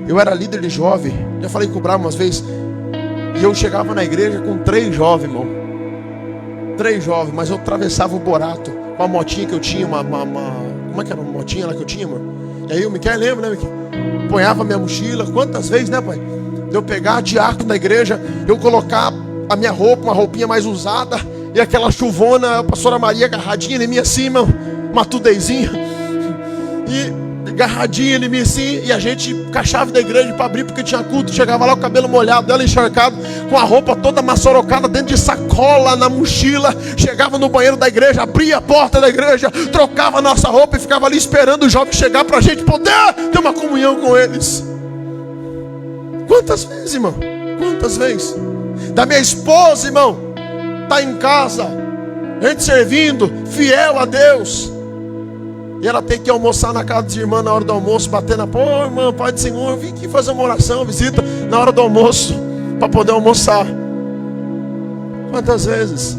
Eu era líder de jovem. Já falei com o Bravo umas vezes. E eu chegava na igreja com 3 jovens, irmão. 3 jovens, mas eu atravessava o Borato com a motinha que eu tinha, como é que era uma motinha lá que eu tinha, amor? E aí o Miquel lembra, né, Miquel? Ponhava minha mochila, quantas vezes, né, pai? Eu pegar diácono da igreja, eu colocar a minha roupa, uma roupinha mais usada, e aquela chuvona, a pastora Maria agarradinha em mim assim, irmão, uma tudezinha, e agarradinha em mim assim, e a gente com a chave da igreja para abrir porque tinha culto. Chegava lá, o cabelo molhado, ela encharcado, com a roupa toda massorocada dentro de sacola na mochila. Chegava no banheiro da igreja, abria a porta da igreja, trocava a nossa roupa e ficava ali esperando os jovens chegar para a gente poder ter uma comunhão com eles. Quantas vezes, irmão? Quantas vezes? Da minha esposa, irmão, tá em casa, a gente servindo, fiel a Deus, e ela tem que almoçar na casa de irmã na hora do almoço, bater na porta: irmã, Pai do Senhor, eu vim aqui fazer uma oração, visita na hora do almoço, para poder almoçar. Quantas vezes?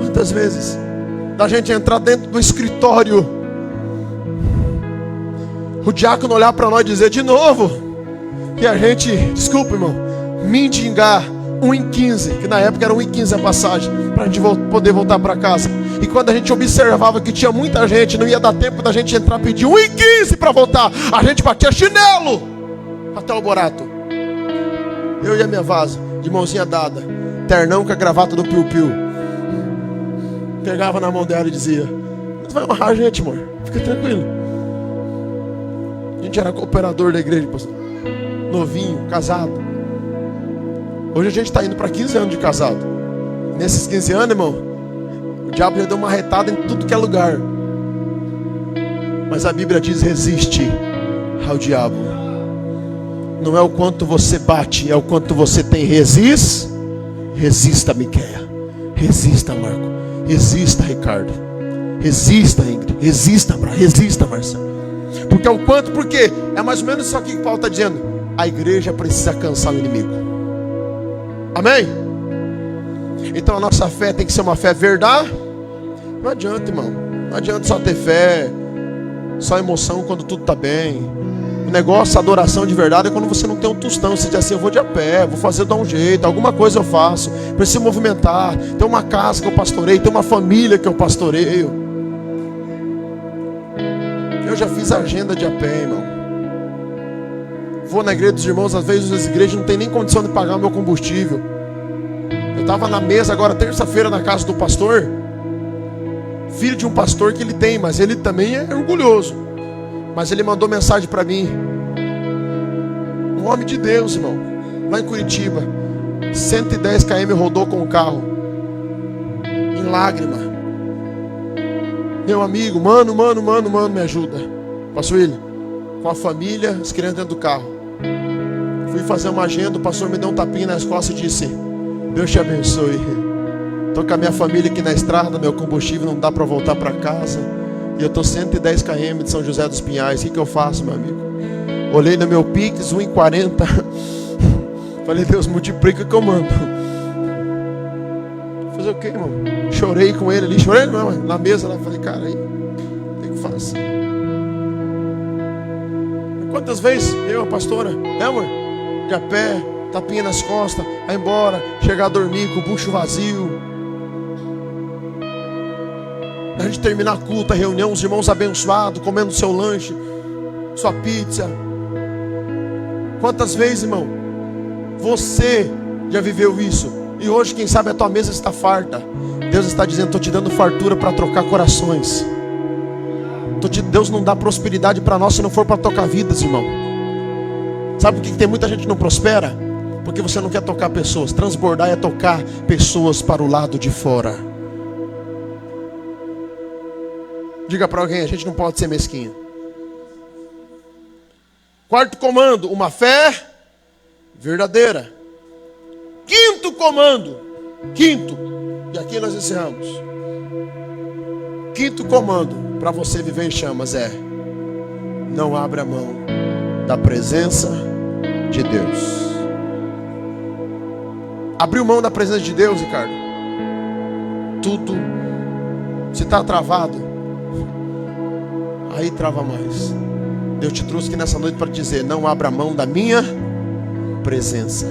Quantas vezes? Da gente entrar dentro do escritório, o diácono olhar para nós e dizer: de novo, que a gente, desculpa, irmão, mendigar 1,15, que na época era 1,15 a passagem, para a gente poder voltar para casa. E quando a gente observava que tinha muita gente, não ia dar tempo da gente entrar e pedir 1,15 para voltar, a gente batia chinelo até o Borato. Eu e a minha vaza, de mãozinha dada, ternão com a gravata do piu-piu. Pegava na mão dela e dizia: "Você vai honrar a gente, amor, fica tranquilo." A gente era cooperador da igreja, pastor. Novinho, casado. Hoje a gente está indo para 15 anos de casado. Nesses 15 anos, irmão, o diabo já deu uma retada em tudo que é lugar. Mas a Bíblia diz: resiste ao diabo. Não é o quanto você bate, é o quanto você tem. Resista, Miqueia. Resista, Marco. Resista, Ricardo. Resista, Ingrid. Resista, Marcelo. Porque é o quanto, porque é mais ou menos isso aqui que Paulo está dizendo. A igreja precisa cansar o inimigo. Amém? Então a nossa fé tem que ser uma fé verdade. Não adianta, irmão. Não adianta só ter fé, só emoção quando tudo está bem. O negócio, a adoração de verdade é quando você não tem um tostão. Você diz assim: eu vou de a pé, vou fazer de um jeito, alguma coisa eu faço, preciso movimentar. Tem uma casa que eu pastoreio, tem uma família que eu pastoreio. Eu já fiz agenda de a pé, irmão. Vou na igreja dos irmãos, às vezes as igrejas não tem nem condição de pagar o meu combustível. Eu estava na mesa agora, terça-feira, na casa do pastor. Filho de um pastor que ele tem, mas ele também é orgulhoso. Mas ele mandou mensagem para mim. Um homem de Deus, irmão, lá em Curitiba, 110 km rodou com o carro, em lágrima. Meu amigo, mano, me ajuda. Pastor William, com a família, as crianças dentro do carro. Fui fazer uma agenda, o pastor me deu um tapinha nas costas e disse: Deus te abençoe. Estou com a minha família aqui na estrada, meu combustível não dá para voltar para casa. E eu estou 110 km de São José dos Pinhais. O que eu faço, meu amigo? Olhei no meu Pix, 1,40. Falei: Deus, multiplica que eu mando. Fazer o quê, irmão? Chorei com ele ali, chorei não, na mesa lá. Falei: cara, aí tem que fazer. Quantas vezes eu, a pastora, amor, de a pé, tapinha nas costas, vai embora, chegar a dormir com o bucho vazio. A gente terminar a culto, a reunião, os irmãos abençoados, comendo seu lanche, sua pizza. Quantas vezes, irmão, você já viveu isso? E hoje, quem sabe, a tua mesa está farta. Deus está dizendo: estou te dando fartura para trocar corações. Deus não dá prosperidade para nós se não for para tocar vidas, irmão. Sabe por que tem muita gente que não prospera? Porque você não quer tocar pessoas. Transbordar é tocar pessoas para o lado de fora. Diga para alguém: a gente não pode ser mesquinho. Quarto comando: uma fé verdadeira. Quinto comando. E aqui nós encerramos. Quinto comando para você viver em chamas é: não abra mão da presença de Deus. Abriu mão da presença de Deus, Ricardo? Tudo. Se está travado, aí trava mais. Deus te trouxe aqui nessa noite para dizer: não abra mão da minha presença.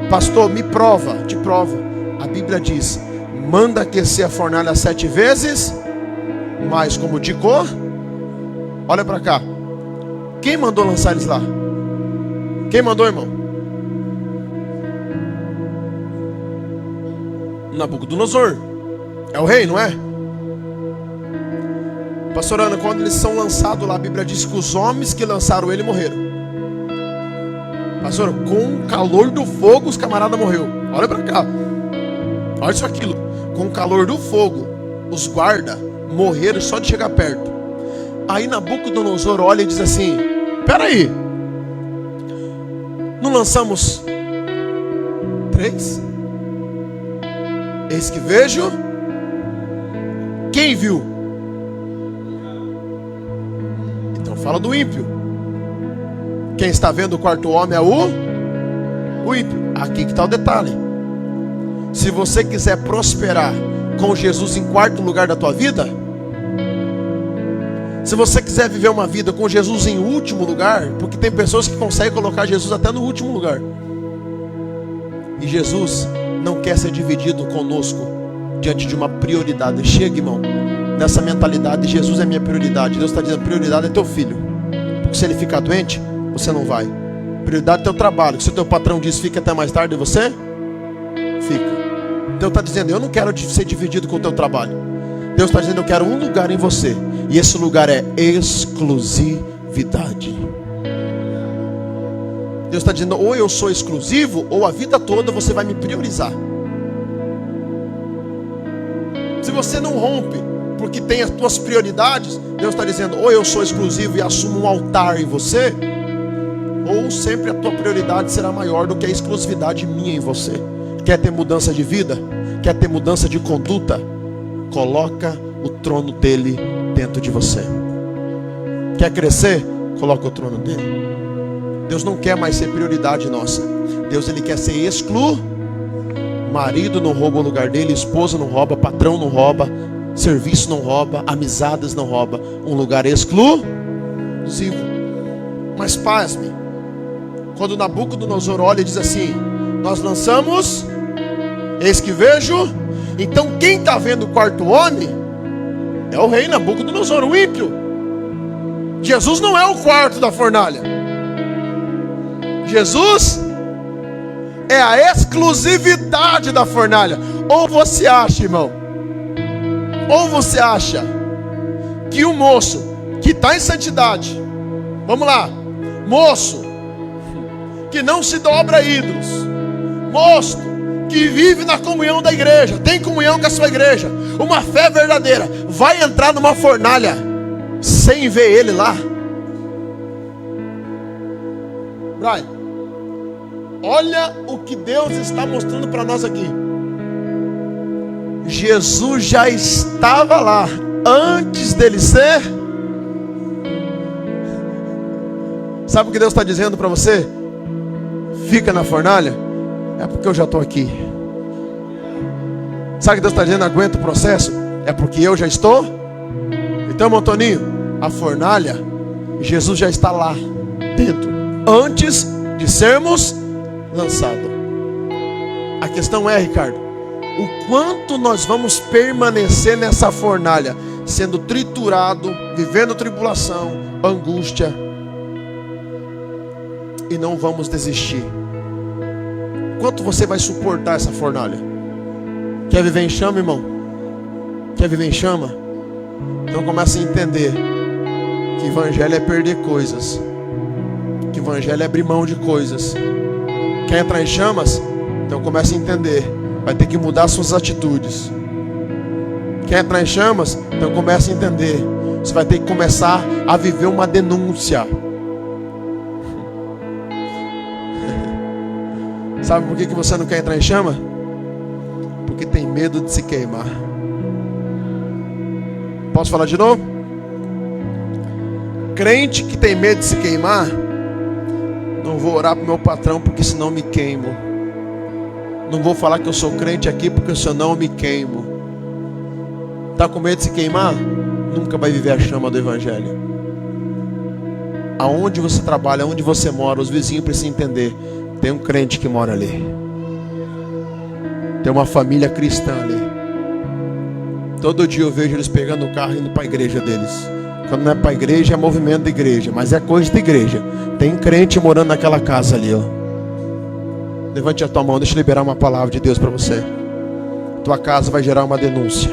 Pastor, me prova. Te prova. A Bíblia diz: manda aquecer a fornalha 7 vezes, mas como de cor. Olha para cá. Quem mandou lançar eles lá? Quem mandou, irmão? Nabucodonosor. É o rei, não é? Pastor Ana, quando eles são lançados lá, a Bíblia diz que os homens que lançaram ele morreram. Pastor, com o calor do fogo os camaradas morreu. Olha para cá. Olha isso aquilo. Com o calor do fogo os guardas morreram só de chegar perto. Aí Nabucodonosor olha e diz assim: peraí, não lançamos 3? Eis que vejo. Quem viu? Então fala do ímpio. Quem está vendo o quarto homem é o ímpio. Aqui que está o detalhe. Se você quiser prosperar com Jesus em quarto lugar da tua vida, Se você quiser viver uma vida com Jesus em último lugar, porque tem pessoas que conseguem colocar Jesus até no último lugar. E Jesus não quer ser dividido conosco diante de uma prioridade. Chega, irmão, nessa mentalidade, Jesus é minha prioridade. Deus está dizendo, prioridade é teu filho. Porque se ele ficar doente, você não vai. Prioridade é teu trabalho. Se o teu patrão diz, fica até mais tarde, você fica. Deus está dizendo, eu não quero ser dividido com o teu trabalho. Deus está dizendo, eu quero um lugar em você. E esse lugar é exclusividade. Deus está dizendo, ou eu sou exclusivo, ou a vida toda você vai me priorizar. Se você não rompe, porque tem as tuas prioridades, Deus está dizendo, ou eu sou exclusivo e assumo um altar em você, ou sempre a tua prioridade será maior do que a exclusividade minha em você. Quer ter mudança de vida? Quer ter mudança de conduta? Coloca o trono dele dentro de você. Quer crescer? Coloca o trono dele. Deus não quer mais ser prioridade nossa. Deus, ele quer ser marido não rouba o lugar dele, esposa não rouba, patrão não rouba, serviço não rouba, amizades não rouba. Um lugar exclusivo. Mas pasme, quando Nabucodonosor olha e diz assim, nós lançamos, eis que vejo. Então quem está vendo o quarto homem é o rei Nabucodonosor, o ímpio. Jesus não é o quarto da fornalha. Jesus é a exclusividade da fornalha. Ou você acha, irmão, ou você acha que o moço que está em santidade, vamos lá, moço que não se dobra a ídolos, moço que vive na comunhão da igreja, tem comunhão com a sua igreja, uma fé verdadeira, vai entrar numa fornalha sem ver ele lá? Brian, olha o que Deus está mostrando para nós aqui. Jesus já estava lá antes dele ser. Sabe o que Deus está dizendo para você? Fica na fornalha. É porque eu já estou aqui. Sabe o que Deus está dizendo? Aguenta o processo. É porque eu já estou. Então, irmão Toninho, a fornalha, Jesus já está lá dentro, antes de sermos lançados. A questão é, Ricardo, o quanto nós vamos permanecer nessa fornalha, sendo triturado, vivendo tribulação, angústia, e não vamos desistir. Quanto você vai suportar essa fornalha? Quer viver em chama, irmão? Quer viver em chama? Então começa a entender que evangelho é perder coisas, que evangelho é abrir mão de coisas. Quer entrar em chamas? Então começa a entender, vai ter que mudar suas atitudes. Quer entrar em chamas? Então começa a entender, você vai ter que começar a viver uma denúncia. Sabe por que você não quer entrar em chama? Porque tem medo de se queimar. Posso falar de novo? Crente que tem medo de se queimar, não vou orar para o meu patrão porque senão me queimo. Não vou falar que eu sou crente aqui porque senão eu me queimo. Está com medo de se queimar? Nunca vai viver a chama do evangelho. Aonde você trabalha, aonde você mora, os vizinhos precisam entender. Tem um crente que mora ali. Tem uma família cristã ali. Todo dia eu vejo eles pegando o carro e indo para a igreja deles. Quando não é para a igreja, é movimento da igreja, mas é coisa da igreja. Tem crente morando naquela casa ali, ó. Levante a tua mão, deixa eu liberar uma palavra de Deus para você. Tua casa vai gerar uma denúncia,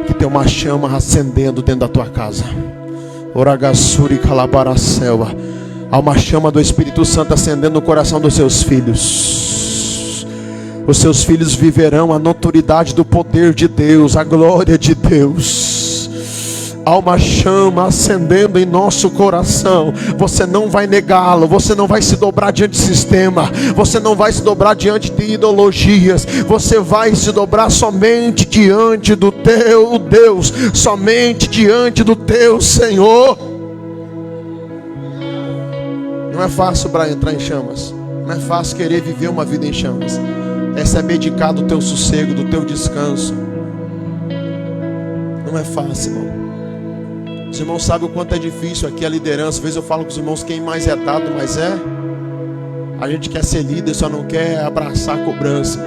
que tem uma chama acendendo dentro da tua casa. Oragassuri calabaracelva. Há uma chama do Espírito Santo acendendo no coração dos seus filhos. Os seus filhos viverão a notoriedade do poder de Deus, a glória de Deus. Há uma chama acendendo em nosso coração. Você não vai negá-lo. Você não vai se dobrar diante do sistema. Você não vai se dobrar diante de ideologias. Você vai se dobrar somente diante do teu Deus. Somente diante do teu Senhor. Não é fácil para entrar em chamas. Não é fácil querer viver uma vida em chamas. É se abdicar do teu sossego, do teu descanso. Não é fácil, irmão. Os irmãos sabem o quanto é difícil aqui a liderança. Às vezes eu falo com os irmãos, quem mais é dado, mais é. A gente quer ser líder, só não quer abraçar a cobrança.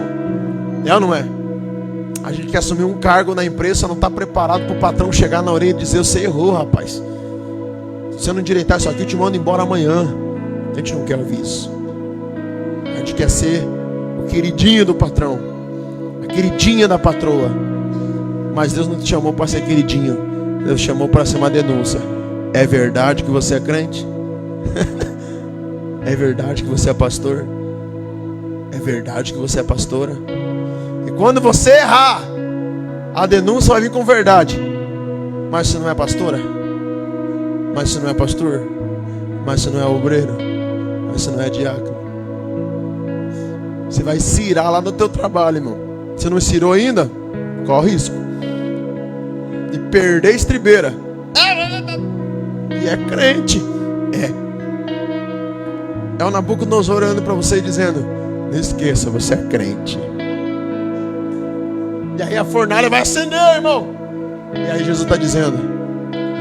É ou não é? A gente quer assumir um cargo na empresa, só não está preparado para o patrão chegar na orelha e dizer: você errou, rapaz. Se você não endireitar isso aqui, eu te mando embora amanhã. A gente não quer ouvir isso. A gente quer ser o queridinho do patrão, a queridinha da patroa. Mas Deus não te chamou para ser queridinho. Deus chamou para ser uma denúncia. É verdade que você é crente? É verdade que você é pastor? É verdade que você é pastora? E quando você errar, a denúncia vai vir com verdade. Mas você não é pastora? Mas você não é pastor? Mas você não é obreiro? Mas você não é diácono? Você vai se irar lá no teu trabalho, irmão. Você não se irou ainda? Corre risco de perder a estribeira. E é crente. É o Nabucodonosor orando para você dizendo: não esqueça, você é crente. E aí a fornalha vai acender, irmão. E aí Jesus está dizendo: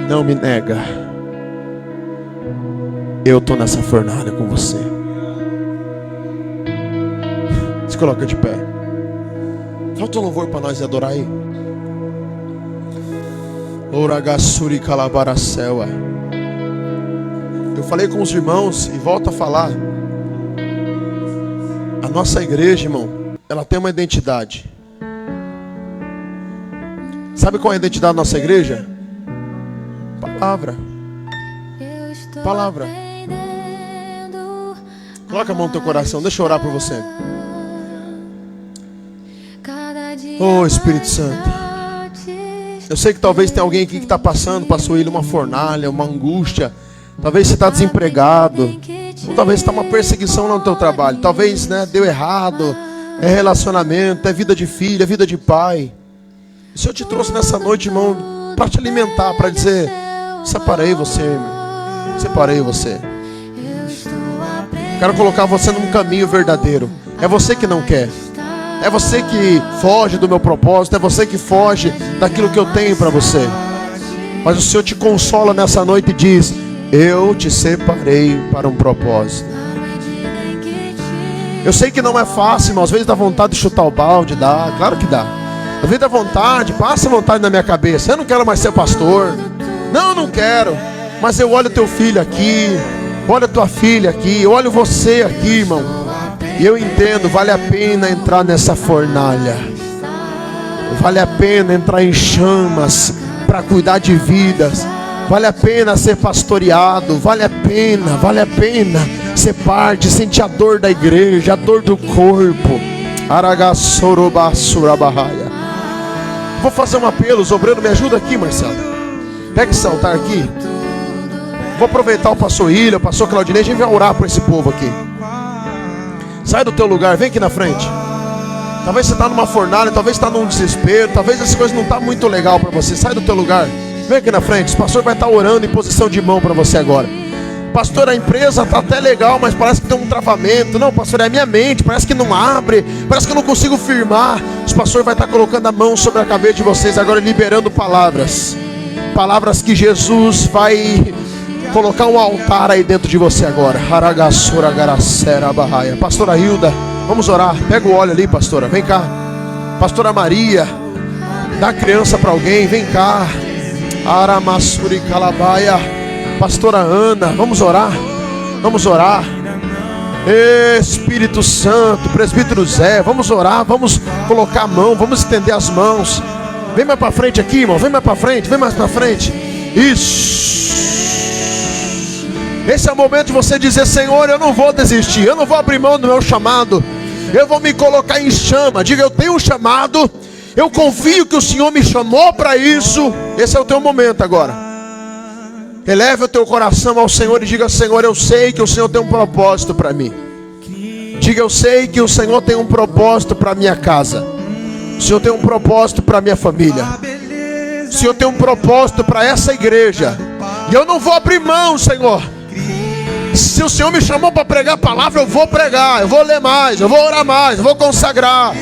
não me nega. Eu estou nessa fornalha com você. Se coloca de pé. Falta um louvor para nós adorar aí. Oragassuri calabaracela. Eu falei com os irmãos e volto a falar. A nossa igreja, irmão, ela tem uma identidade. Sabe qual é a identidade da nossa igreja? Palavra. Palavra. Coloca a mão no teu coração, deixa eu orar por você. Oh, Espírito Santo. Eu sei que talvez tem alguém aqui que está passando, passou ele uma fornalha, uma angústia. Talvez você está desempregado. Ou talvez está uma perseguição no teu trabalho. Talvez, deu errado. É relacionamento, é vida de filho, é vida de pai. O Senhor te trouxe nessa noite, irmão, para te alimentar, para dizer: separei você, irmão. Separei você. Quero colocar você num caminho verdadeiro. É você que não quer. É você que foge do meu propósito. É você que foge daquilo que eu tenho para você. Mas o Senhor te consola nessa noite e diz: eu te separei para um propósito. Eu sei que não é fácil, irmão. Às vezes dá vontade de chutar o balde. Dá, claro que dá. Às vezes dá vontade, passa vontade na minha cabeça. Eu não quero mais ser pastor. Não, eu não quero. Mas eu olho teu filho aqui, olho tua filha aqui, eu olho você aqui, irmão. E eu entendo, vale a pena entrar nessa fornalha. Vale a pena entrar em chamas para cuidar de vidas. Vale a pena ser pastoreado. Vale a pena ser parte, sentir a dor da igreja, a dor do corpo. Aragassorobassurabahaya. Vou fazer um apelo, os obreiros, me ajuda aqui, Marcelo. Pega esse altar aqui. Vou aproveitar o pastor Ilha, o pastor Claudinei, a gente vai orar por esse povo aqui. Sai do teu lugar, vem aqui na frente. Talvez você está numa fornalha, talvez está num desespero, talvez essa coisa não está muito legal para você. Sai do teu lugar, vem aqui na frente. O pastor vai estar orando em posição de mão para você agora. Pastor, a empresa está até legal, mas parece que tem um travamento. Não, pastor, é a minha mente, parece que não abre, parece que eu não consigo firmar. O pastor vai estar colocando a mão sobre a cabeça de vocês agora, liberando palavras. Palavras que Jesus vai colocar um altar aí dentro de você agora. Pastora Hilda, vamos orar. Pega o óleo ali, pastora, vem cá. Pastora Maria, dá a criança para alguém, vem cá. Aramassuri Calabaia. Pastora Ana, vamos orar. Vamos orar. Espírito Santo, presbítero Zé, vamos orar, vamos colocar a mão, vamos estender as mãos. Vem mais para frente aqui, irmão, vem mais para frente, vem mais para frente. Isso. Esse é o momento de você dizer: Senhor, eu não vou desistir, eu não vou abrir mão do meu chamado, eu vou me colocar em chama. Diga: eu tenho um chamado, eu confio que o Senhor me chamou para isso. Esse é o teu momento agora. Eleve o teu coração ao Senhor e diga: Senhor, eu sei que o Senhor tem um propósito para mim. Diga: eu sei que o Senhor tem um propósito para minha casa. O Senhor tem um propósito para minha família. O Senhor tem um propósito para essa igreja. E eu não vou abrir mão, Senhor. Se o Senhor me chamou para pregar a palavra, eu vou pregar, eu vou ler mais, eu vou orar mais, eu vou consagrar.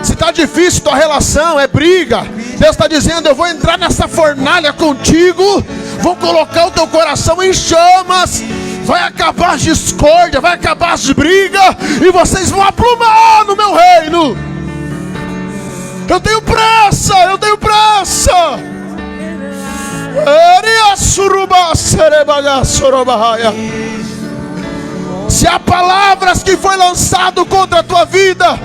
Se está difícil tua relação, é briga, Deus está dizendo: eu vou entrar nessa fornalha contigo, vou colocar o teu coração em chamas, vai acabar as discórdia, vai acabar as brigas, e vocês vão aprumar no meu reino. Eu tenho pressa, eu tenho pressa. Se há palavras que foi lançado contra a tua vida,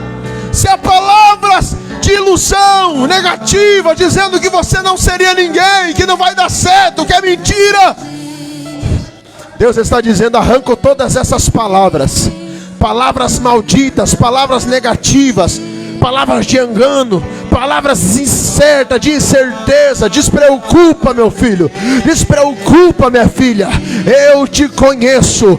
se há palavras de ilusão negativa, dizendo que você não seria ninguém, que não vai dar certo, que é mentira, Deus está dizendo: arranco todas essas palavras, palavras malditas, palavras negativas, palavras de engano, palavras incertas, de incerteza. Despreocupa, meu filho, despreocupa, minha filha. Eu te conheço,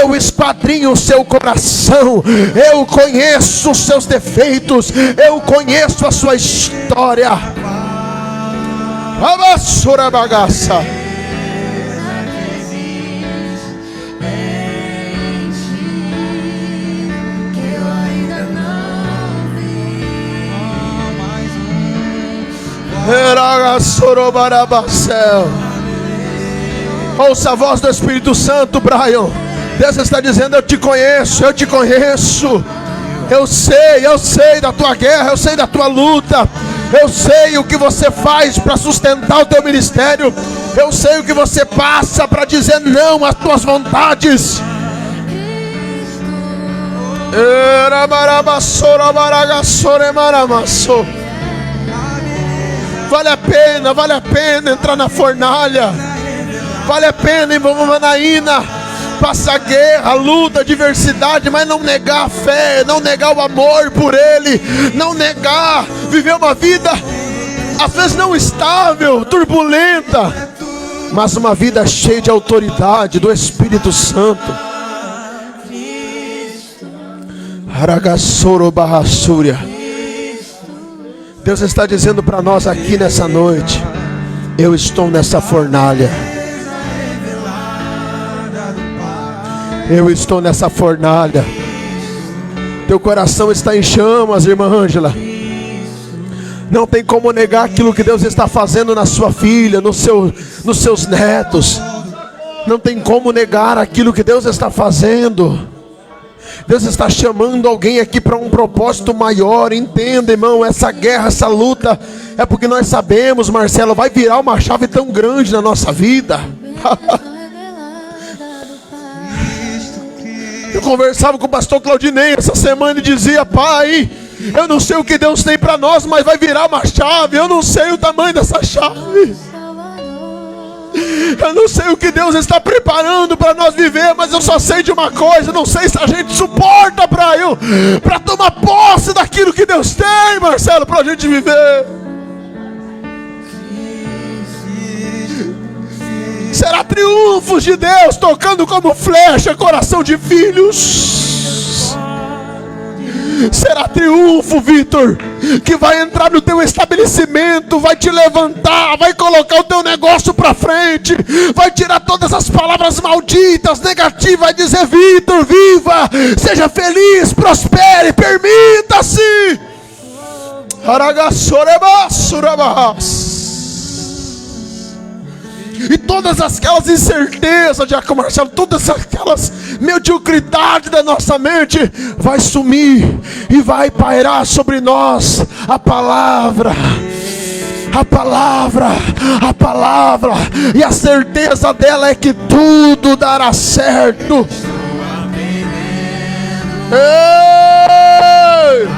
eu esquadrinho o seu coração, eu conheço os seus defeitos, eu conheço a sua história. Abassura bagaça. Ouça a voz do Espírito Santo, Brian. Deus está dizendo: eu te conheço, eu te conheço. Eu sei da tua guerra, eu sei da tua luta. Eu sei o que você faz para sustentar o teu ministério. Eu sei o que você passa para dizer não às tuas vontades. Vale a pena entrar na fornalha. Vale a pena, irmão Manaína, passar guerra, luta, adversidade, mas não negar a fé, não negar o amor por Ele, não negar, viver uma vida às vezes não estável, turbulenta, mas uma vida cheia de autoridade do Espírito Santo. Aragassoro Barrassúria. Deus está dizendo para nós aqui nessa noite: eu estou nessa fornalha. Eu estou nessa fornalha. Teu coração está em chamas, irmã Ângela. Não tem como negar aquilo que Deus está fazendo na sua filha, nos seus netos. Não tem como negar aquilo que Deus está fazendo. Deus está chamando alguém aqui para um propósito maior. Entenda, irmão, essa guerra, essa luta, é porque nós sabemos, Marcelo, vai virar uma chave tão grande na nossa vida. Eu conversava com o pastor Claudinei essa semana e dizia: pai, eu não sei o que Deus tem para nós, mas vai virar uma chave. Eu não sei o tamanho dessa chave. Eu não sei o que Deus está preparando para nós viver, mas eu só sei de uma coisa: não sei se a gente suporta para tomar posse daquilo que Deus tem, Marcelo, para a gente viver. Será triunfos de Deus tocando como flecha coração de filhos. Será triunfo, Vitor, que vai entrar no teu estabelecimento, vai te levantar, vai colocar o teu negócio para frente, vai tirar todas as palavras malditas, negativas, vai dizer: Vitor, viva, seja feliz, prospere, permita-se. E todas aquelas incertezas, Diácono Marcelo, todas aquelas mediocridades da nossa mente vai sumir e vai pairar sobre nós a palavra. A palavra, a palavra, e a certeza dela é que tudo dará certo. Ei!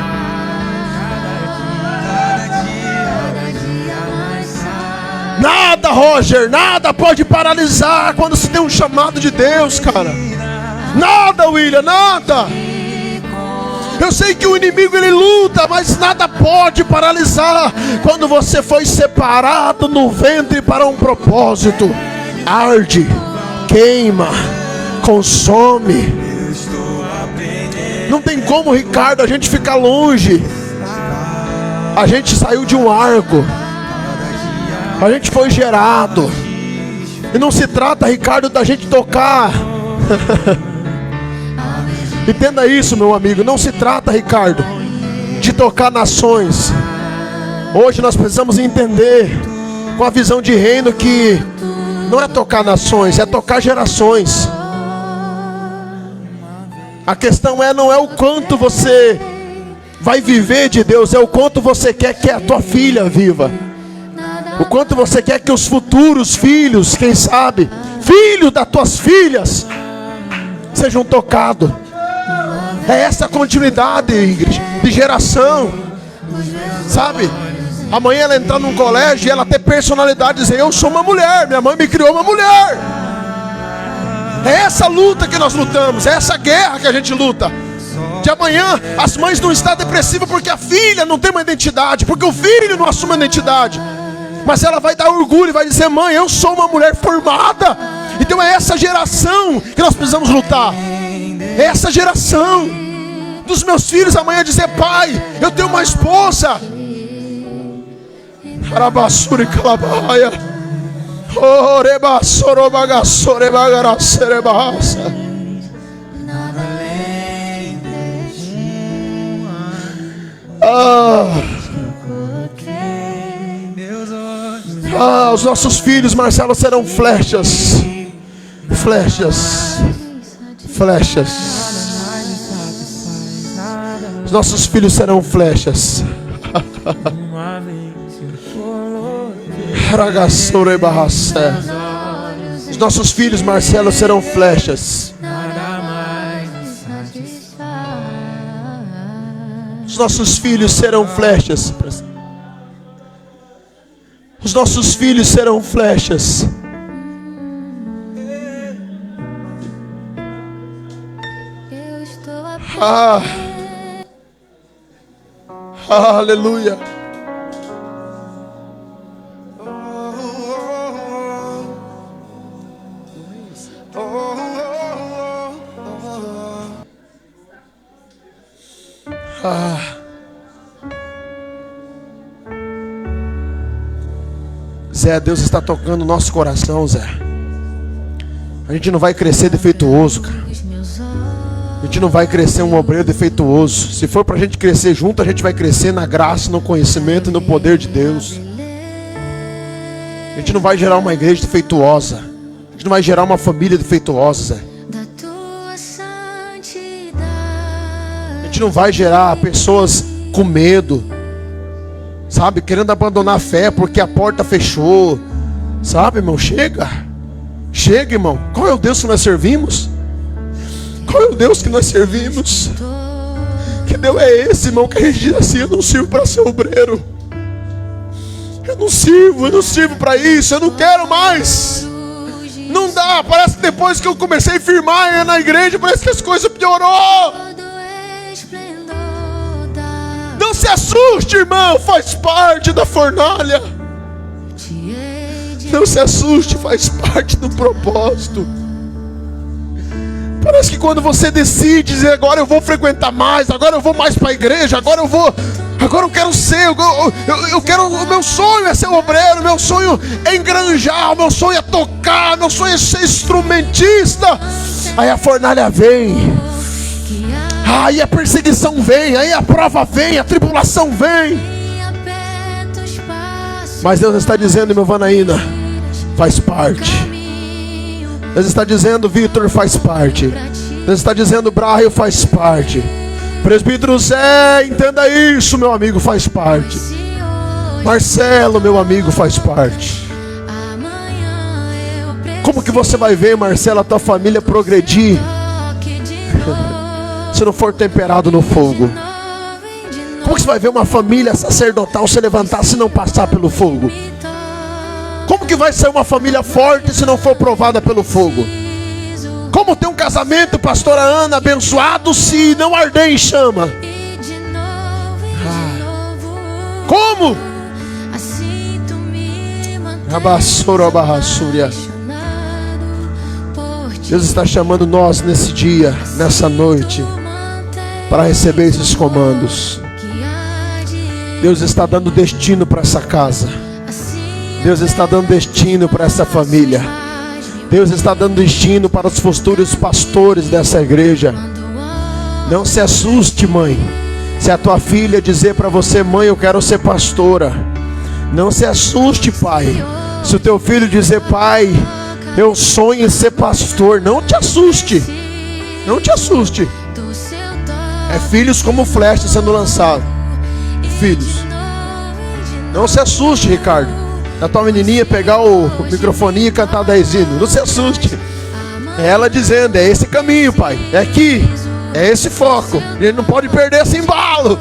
Nada, Roger, nada pode paralisar quando se tem um chamado de Deus, cara. Nada, William, nada. Eu sei que o inimigo ele luta, mas nada pode paralisar quando você foi separado no ventre para um propósito. Arde, queima, consome. Não tem como, Ricardo, a gente ficar longe. A gente saiu de um arco. A gente foi gerado. E não se trata, Ricardo, da gente tocar. Entenda isso, meu amigo. Não se trata, Ricardo, de tocar nações. Hoje nós precisamos entender, com a visão de reino, que não é tocar nações, é tocar gerações. A questão não é o quanto você vai viver de Deus, é o quanto você quer que a tua filha viva. O quanto você quer que os futuros filhos, quem sabe, filhos das tuas filhas, sejam tocados. É essa continuidade, Ingrid, de geração. Sabe? Amanhã ela entrar num colégio e ela ter personalidade, dizer: eu sou uma mulher, minha mãe me criou uma mulher. É essa luta que nós lutamos, é essa guerra que a gente luta. De amanhã as mães não estão depressivas porque a filha não tem uma identidade, porque o filho não assume uma identidade, mas ela vai dar orgulho e vai dizer: mãe, eu sou uma mulher formada. Então é essa geração que nós precisamos lutar. É essa geração dos meus filhos amanhã dizer: pai, eu tenho uma esposa. Arabassuri calabaia. Orebassoro bagassore bagaracerebassa. Os nossos filhos, Marcelo, serão flechas. Flechas. Flechas. Os nossos filhos serão flechas. Os nossos filhos, Marcelo, serão flechas. Os nossos filhos serão flechas. Os nossos filhos serão flechas. Aleluia. Zé, Deus está tocando o nosso coração, Zé. A gente não vai crescer defeituoso, cara. A gente não vai crescer um obreiro defeituoso. Se for pra gente crescer junto, a gente vai crescer na graça, no conhecimento e no poder de Deus. A gente não vai gerar uma igreja defeituosa. A gente não vai gerar uma família defeituosa, Zé. A gente não vai gerar pessoas com medo, sabe, querendo abandonar a fé porque a porta fechou. Sabe, irmão, chega. Chega, irmão. Qual é o Deus que nós servimos? Qual é o Deus que nós servimos? Que Deus é esse, irmão, que a gente diz assim: eu não sirvo para ser obreiro. Eu não sirvo para isso, eu não quero mais. Não dá, parece que depois que eu comecei a firmar na igreja, parece que as coisas piorou. Não se assuste, irmão, faz parte da fornalha. Não se assuste, faz parte do propósito. Parece que quando você decide dizer: agora eu vou frequentar mais, agora eu vou mais para a igreja, agora eu quero ser, eu quero, o meu sonho é ser obreiro, meu sonho é engranjar, o meu sonho é tocar, meu sonho é ser instrumentista. Aí a fornalha vem, aí a perseguição vem, aí a prova vem, a tribulação vem. Mas Deus está dizendo, meu Vanaína, faz parte. Deus está dizendo: Vitor, faz parte. Deus está dizendo: Braio, faz parte. Presbítero Zé, entenda isso, meu amigo, faz parte. Marcelo, meu amigo, faz parte. Como que você vai ver, Marcelo, a tua família progredir se não for temperado no fogo? Como que você vai ver uma família sacerdotal se levantar se não passar pelo fogo? Como que vai ser uma família forte se não for provada pelo fogo? Como ter um casamento, pastora Ana, abençoado se não arder em chama? Como? Deus está chamando nós nesse dia, nessa noite, para receber esses comandos. Deus está dando destino para essa casa. Deus está dando destino para essa família. Deus está dando destino para os futuros pastores dessa igreja. Não se assuste, mãe. Se a tua filha dizer para você: mãe, eu quero ser pastora, não se assuste, pai. Se o teu filho dizer: pai, eu sonho em ser pastor, não te assuste. Não te assuste. É filhos como flecha sendo lançado. Filhos. Não se assuste, Ricardo. Da tua menininha pegar o microfoninho e cantar 10 hinos. Não se assuste. É ela dizendo: é esse caminho, pai. É aqui. É esse foco. Ele não pode perder esse embalo.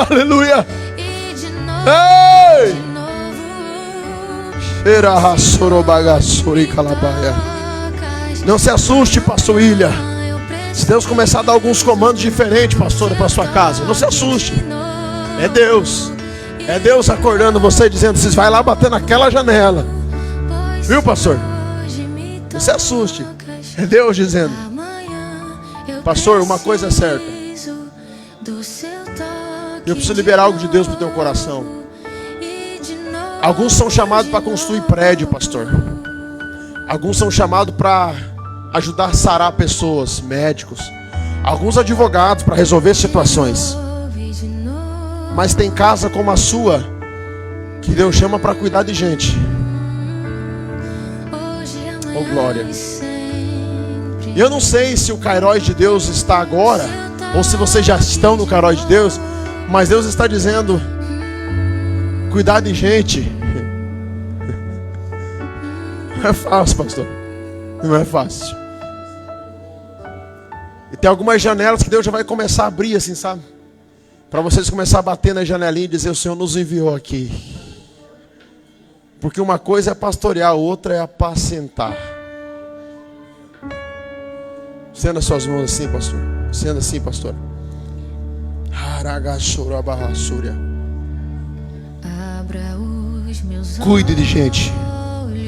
Aleluia. Ei! Não se assuste, pastor William. Se Deus começar a dar alguns comandos diferentes, pastora, para sua casa, não se assuste. É Deus. É Deus acordando você, dizendo: vocês vai lá bater naquela janela. Viu, pastor? Não se assuste. É Deus dizendo: pastor, uma coisa é certa. Eu preciso liberar algo de Deus para o teu coração. Alguns são chamados para construir prédio, pastor. Alguns são chamados para ajudar a sarar pessoas, médicos. Alguns advogados para resolver situações. Mas tem casa como a sua que Deus chama para cuidar de gente. Oh, glória. E eu não sei se o Kairos de Deus está agora, ou se vocês já estão no Kairos de Deus, mas Deus está dizendo: cuidar de gente não é fácil, pastor. Não é fácil. E tem algumas janelas que Deus já vai começar a abrir, assim, sabe? Para vocês começar a bater na janelinha e dizer: o Senhor nos enviou aqui. Porque uma coisa é pastorear, outra é apacentar. Estenda suas mãos assim, pastor. Estenda assim, pastor. Cuide de gente.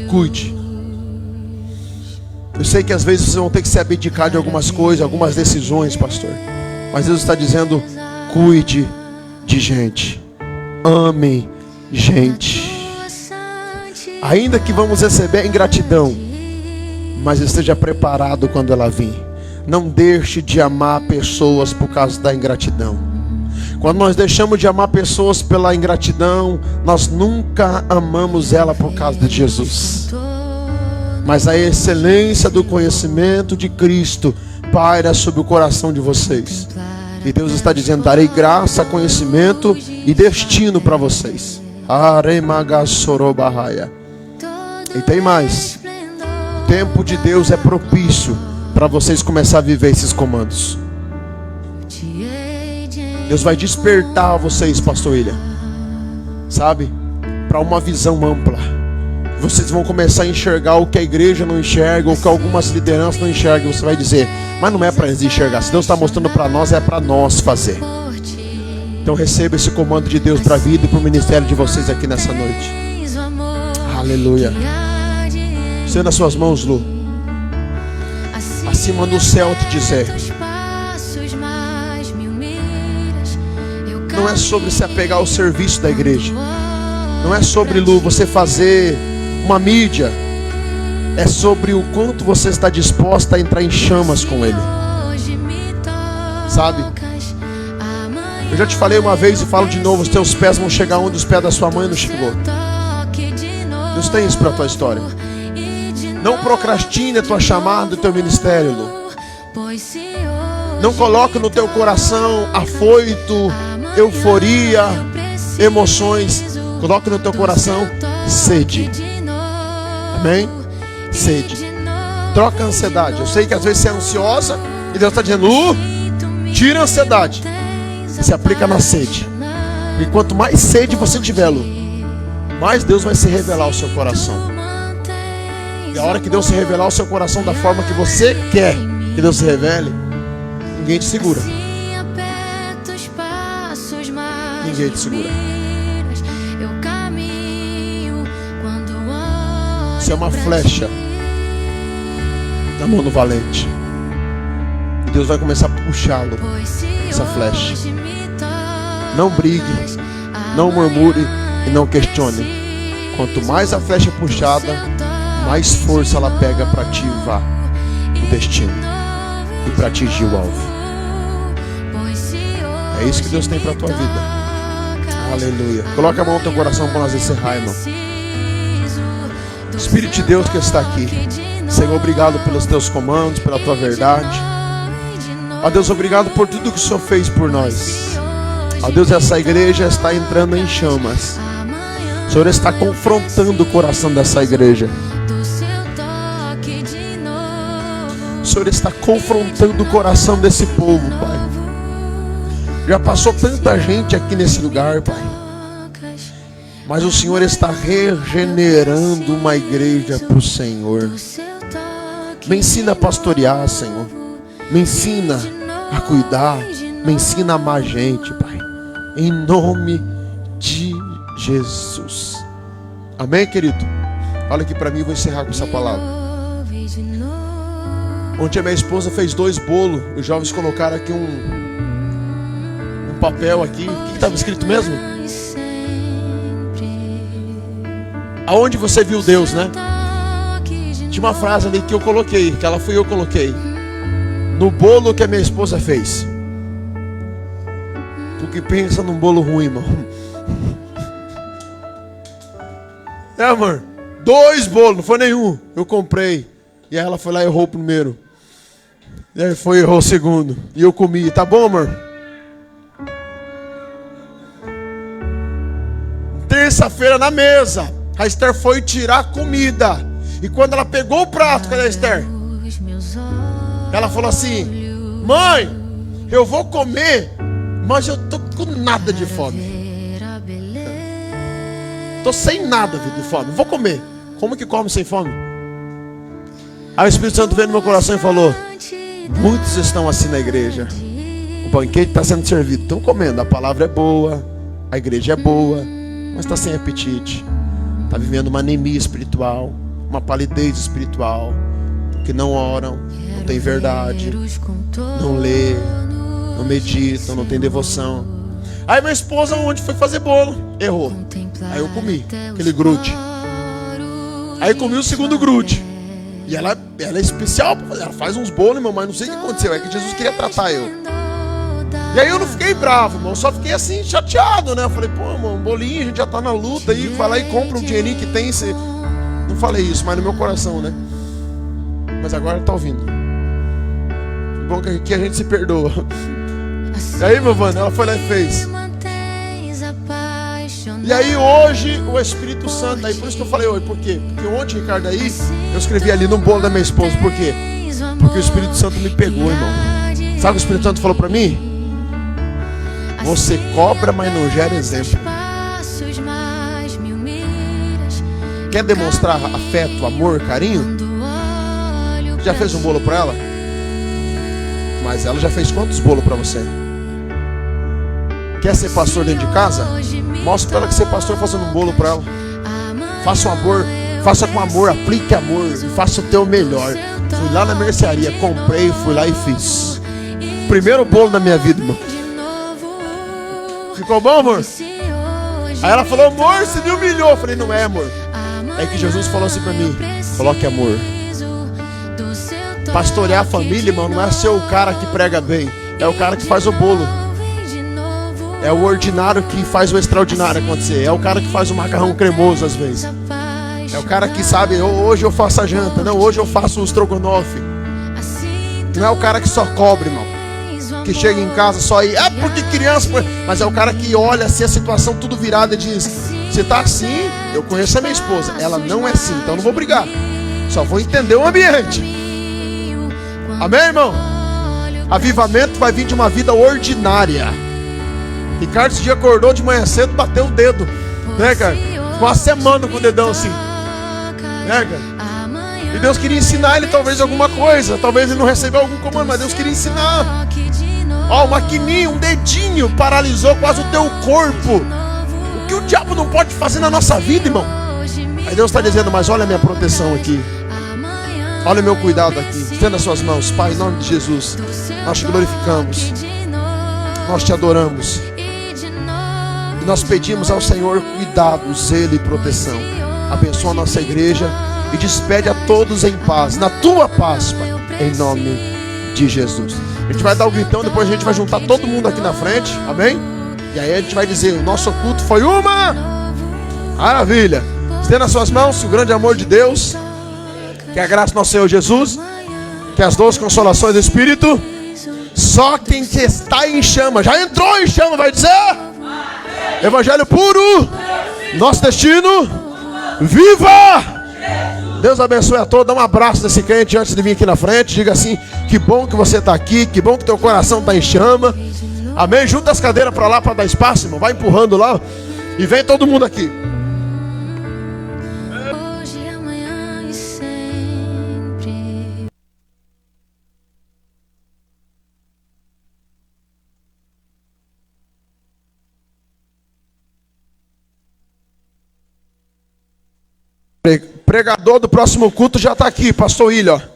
Cuide. Eu sei que às vezes vocês vão ter que se abdicar de algumas coisas, algumas decisões, pastor. Mas Deus está dizendo: cuide de gente. Ame gente. Ainda que vamos receber ingratidão, mas esteja preparado quando ela vir. Não deixe de amar pessoas por causa da ingratidão. Quando nós deixamos de amar pessoas pela ingratidão, nós nunca amamos ela por causa de Jesus. Mas a excelência do conhecimento de Cristo paira sobre o coração de vocês. E Deus está dizendo: darei graça, conhecimento e destino para vocês. E tem mais. O tempo de Deus é propício para vocês começar a viver esses comandos. Deus vai despertar vocês, pastor William, sabe, para uma visão ampla. Vocês vão começar a enxergar o que a igreja não enxerga, ou que algumas lideranças não enxergam. Você vai dizer: mas não é para eles enxergar. Se Deus está mostrando para nós, é para nós fazer. Então receba esse comando de Deus para a vida e para o ministério de vocês aqui nessa noite. Aleluia. Estenda suas mãos, Lu. Assim manda o céu te dizer: não é sobre se apegar ao serviço da igreja. Não é sobre, Lu, você fazer uma mídia. É sobre o quanto você está disposta a entrar em chamas com Ele. Sabe? Eu já te falei uma vez e falo de novo: os teus pés vão chegar onde os pés da sua mãe não chegou. Deus tem isso para a tua história. Não procrastine a tua chamada, o teu ministério, Lu. Não coloque no teu coração afoito, euforia, emoções. Coloque no teu coração sede. Amém? Sede. Troca a ansiedade. Eu sei que às vezes você é ansiosa e Deus está dizendo: tira a ansiedade. Se aplica na sede. E quanto mais sede você tiver, Lu, mais Deus vai se revelar ao seu coração. E a hora que Deus se revelar ao seu coração da forma que você quer que Deus se revele, ninguém te segura. Ninguém te segura. Você é uma flecha na mão do valente. E Deus vai começar a puxá-lo, essa flecha. Não brigue, não murmure e não questione. Quanto mais a flecha é puxada, mais força ela pega para ativar o destino e para atingir o alvo. É isso que Deus tem para a tua vida. Aleluia. Coloca a mão no teu coração para nós encerrar, irmão. Espírito de Deus que está aqui, Senhor, obrigado pelos teus comandos, pela tua verdade. Ó Deus, obrigado por tudo que o Senhor fez por nós. Ó Deus, essa igreja está entrando em chamas. O Senhor está confrontando o coração dessa igreja. O Senhor está confrontando o coração desse povo, Pai. Já passou tanta gente aqui nesse lugar, Pai. Mas o Senhor está regenerando uma igreja para o Senhor. Me ensina a pastorear, Senhor. Me ensina a cuidar. Me ensina a amar gente, Pai. Em nome de Jesus. Amém, querido? Olha aqui para mim, vou encerrar com essa palavra. Ontem a minha esposa fez 2 bolos. Os jovens colocaram aqui um papel aqui. O que estava escrito mesmo? Aonde você viu Deus, né? Tinha uma frase ali que eu coloquei, que ela foi eu coloquei. No bolo que a minha esposa fez. Tu que pensa num bolo ruim, irmão. É, amor. 2 bolos, não foi nenhum. Eu comprei. E aí ela foi lá e errou o primeiro. E aí foi e errou o segundo. E eu comi. Tá bom, amor? Terça-feira na mesa, a Esther foi tirar comida. E quando ela pegou o prato, cadê a Esther? Ela falou assim: mãe, eu vou comer, mas eu tô com nada de fome. Tô sem nada de fome, vou comer. Como que come sem fome? Aí o Espírito Santo veio no meu coração e falou: muitos estão assim na igreja. O banquete está sendo servido, estão comendo. A palavra é boa, a igreja é boa, mas está sem apetite. Está vivendo uma anemia espiritual, uma palidez espiritual, porque não oram, não tem verdade, não lê, não meditam, não tem devoção. Aí minha esposa, onde foi fazer bolo, errou. Aí eu comi aquele grude. Aí comi o segundo grude. E ela é especial para fazer. Ela faz uns bolos, irmão, mas não sei o que aconteceu. É que Jesus queria tratar eu. E aí eu não fiquei bravo, irmão. Só fiquei assim, chateado, né? Eu falei, pô, irmão, um bolinho, a gente já tá na luta aí. Vai lá e compra um dinheirinho que tem. Você... Não falei isso, mas no meu coração, né? Mas agora tá ouvindo. Bom que aqui a gente se perdoa. E aí, meu mano, ela foi lá e fez. E aí hoje o Espírito Santo, aí por isso que eu falei hoje, por quê? Porque ontem, Ricardo, aí eu escrevi ali no bolo da minha esposa, por quê? Porque o Espírito Santo me pegou, irmão. Sabe o que o Espírito Santo falou pra mim? Você cobra, mas não gera exemplo. Quer demonstrar afeto, amor, carinho? Já fez um bolo pra ela? Mas ela já fez quantos bolos pra você? Quer ser pastor dentro de casa? Mostra pra ela que você é pastor fazendo um bolo pra ela. Faça um amor, faça com amor, aplique amor e faça o teu melhor. Fui lá na mercearia, comprei, fui lá e fiz. Primeiro bolo da minha vida, irmão. Ficou bom, amor? Aí ela falou, amor, você me humilhou. Eu falei, não é, amor. É que Jesus falou assim pra mim, coloque amor. Pastorear a família, irmão, não é ser o cara que prega bem. É o cara que faz o bolo. É o ordinário que faz o extraordinário acontecer. É o cara que faz o macarrão cremoso às vezes. É o cara que sabe, hoje eu faço a janta. Não, hoje eu faço o estrogonofe. Não é o cara que só cobra, irmão. Que chega em casa só aí, porque criança. Mas é o cara que olha assim a situação tudo virada e diz, você tá assim? Eu conheço a minha esposa. Ela não é assim, então não vou brigar. Só vou entender o ambiente. Amém, irmão? Avivamento vai vir de uma vida ordinária. Ricardo esse dia acordou de manhã cedo, bateu o dedo, né, cara? Ficou uma semana com o dedão assim, né, cara? E Deus queria ensinar ele talvez alguma coisa. Talvez ele não recebeu algum comando, mas Deus queria ensinar. Ó, uma maquininha, um dedinho paralisou quase o teu corpo. O que o diabo não pode fazer na nossa vida, irmão? Aí Deus está dizendo, mas olha a minha proteção aqui. Olha o meu cuidado aqui. Estenda as suas mãos, Pai, em nome de Jesus. Nós te glorificamos. Nós te adoramos. E nós pedimos ao Senhor cuidado, zelo e proteção. Abençoa a nossa igreja e despede a todos em paz, na tua paz, Pai, em nome de Jesus. A gente vai dar o gritão, depois a gente vai juntar todo mundo aqui na frente, amém? E aí a gente vai dizer, o nosso culto foi uma maravilha. Estenda as suas mãos, o grande amor de Deus, que a graça do nosso Senhor Jesus, que as doces consolações do Espírito, só quem que está em chama, já entrou em chama, vai dizer, Evangelho puro, nosso destino, viva! Deus abençoe a todos. Dá um abraço desse crente antes de vir aqui na frente. Diga assim, que bom que você está aqui, que bom que teu coração está em chama. Amém? Junta as cadeiras para lá para dar espaço, irmão. Vai empurrando lá e vem todo mundo aqui. Hoje, amanhã e sempre. Pregador do próximo culto já está aqui, pastor Ilha.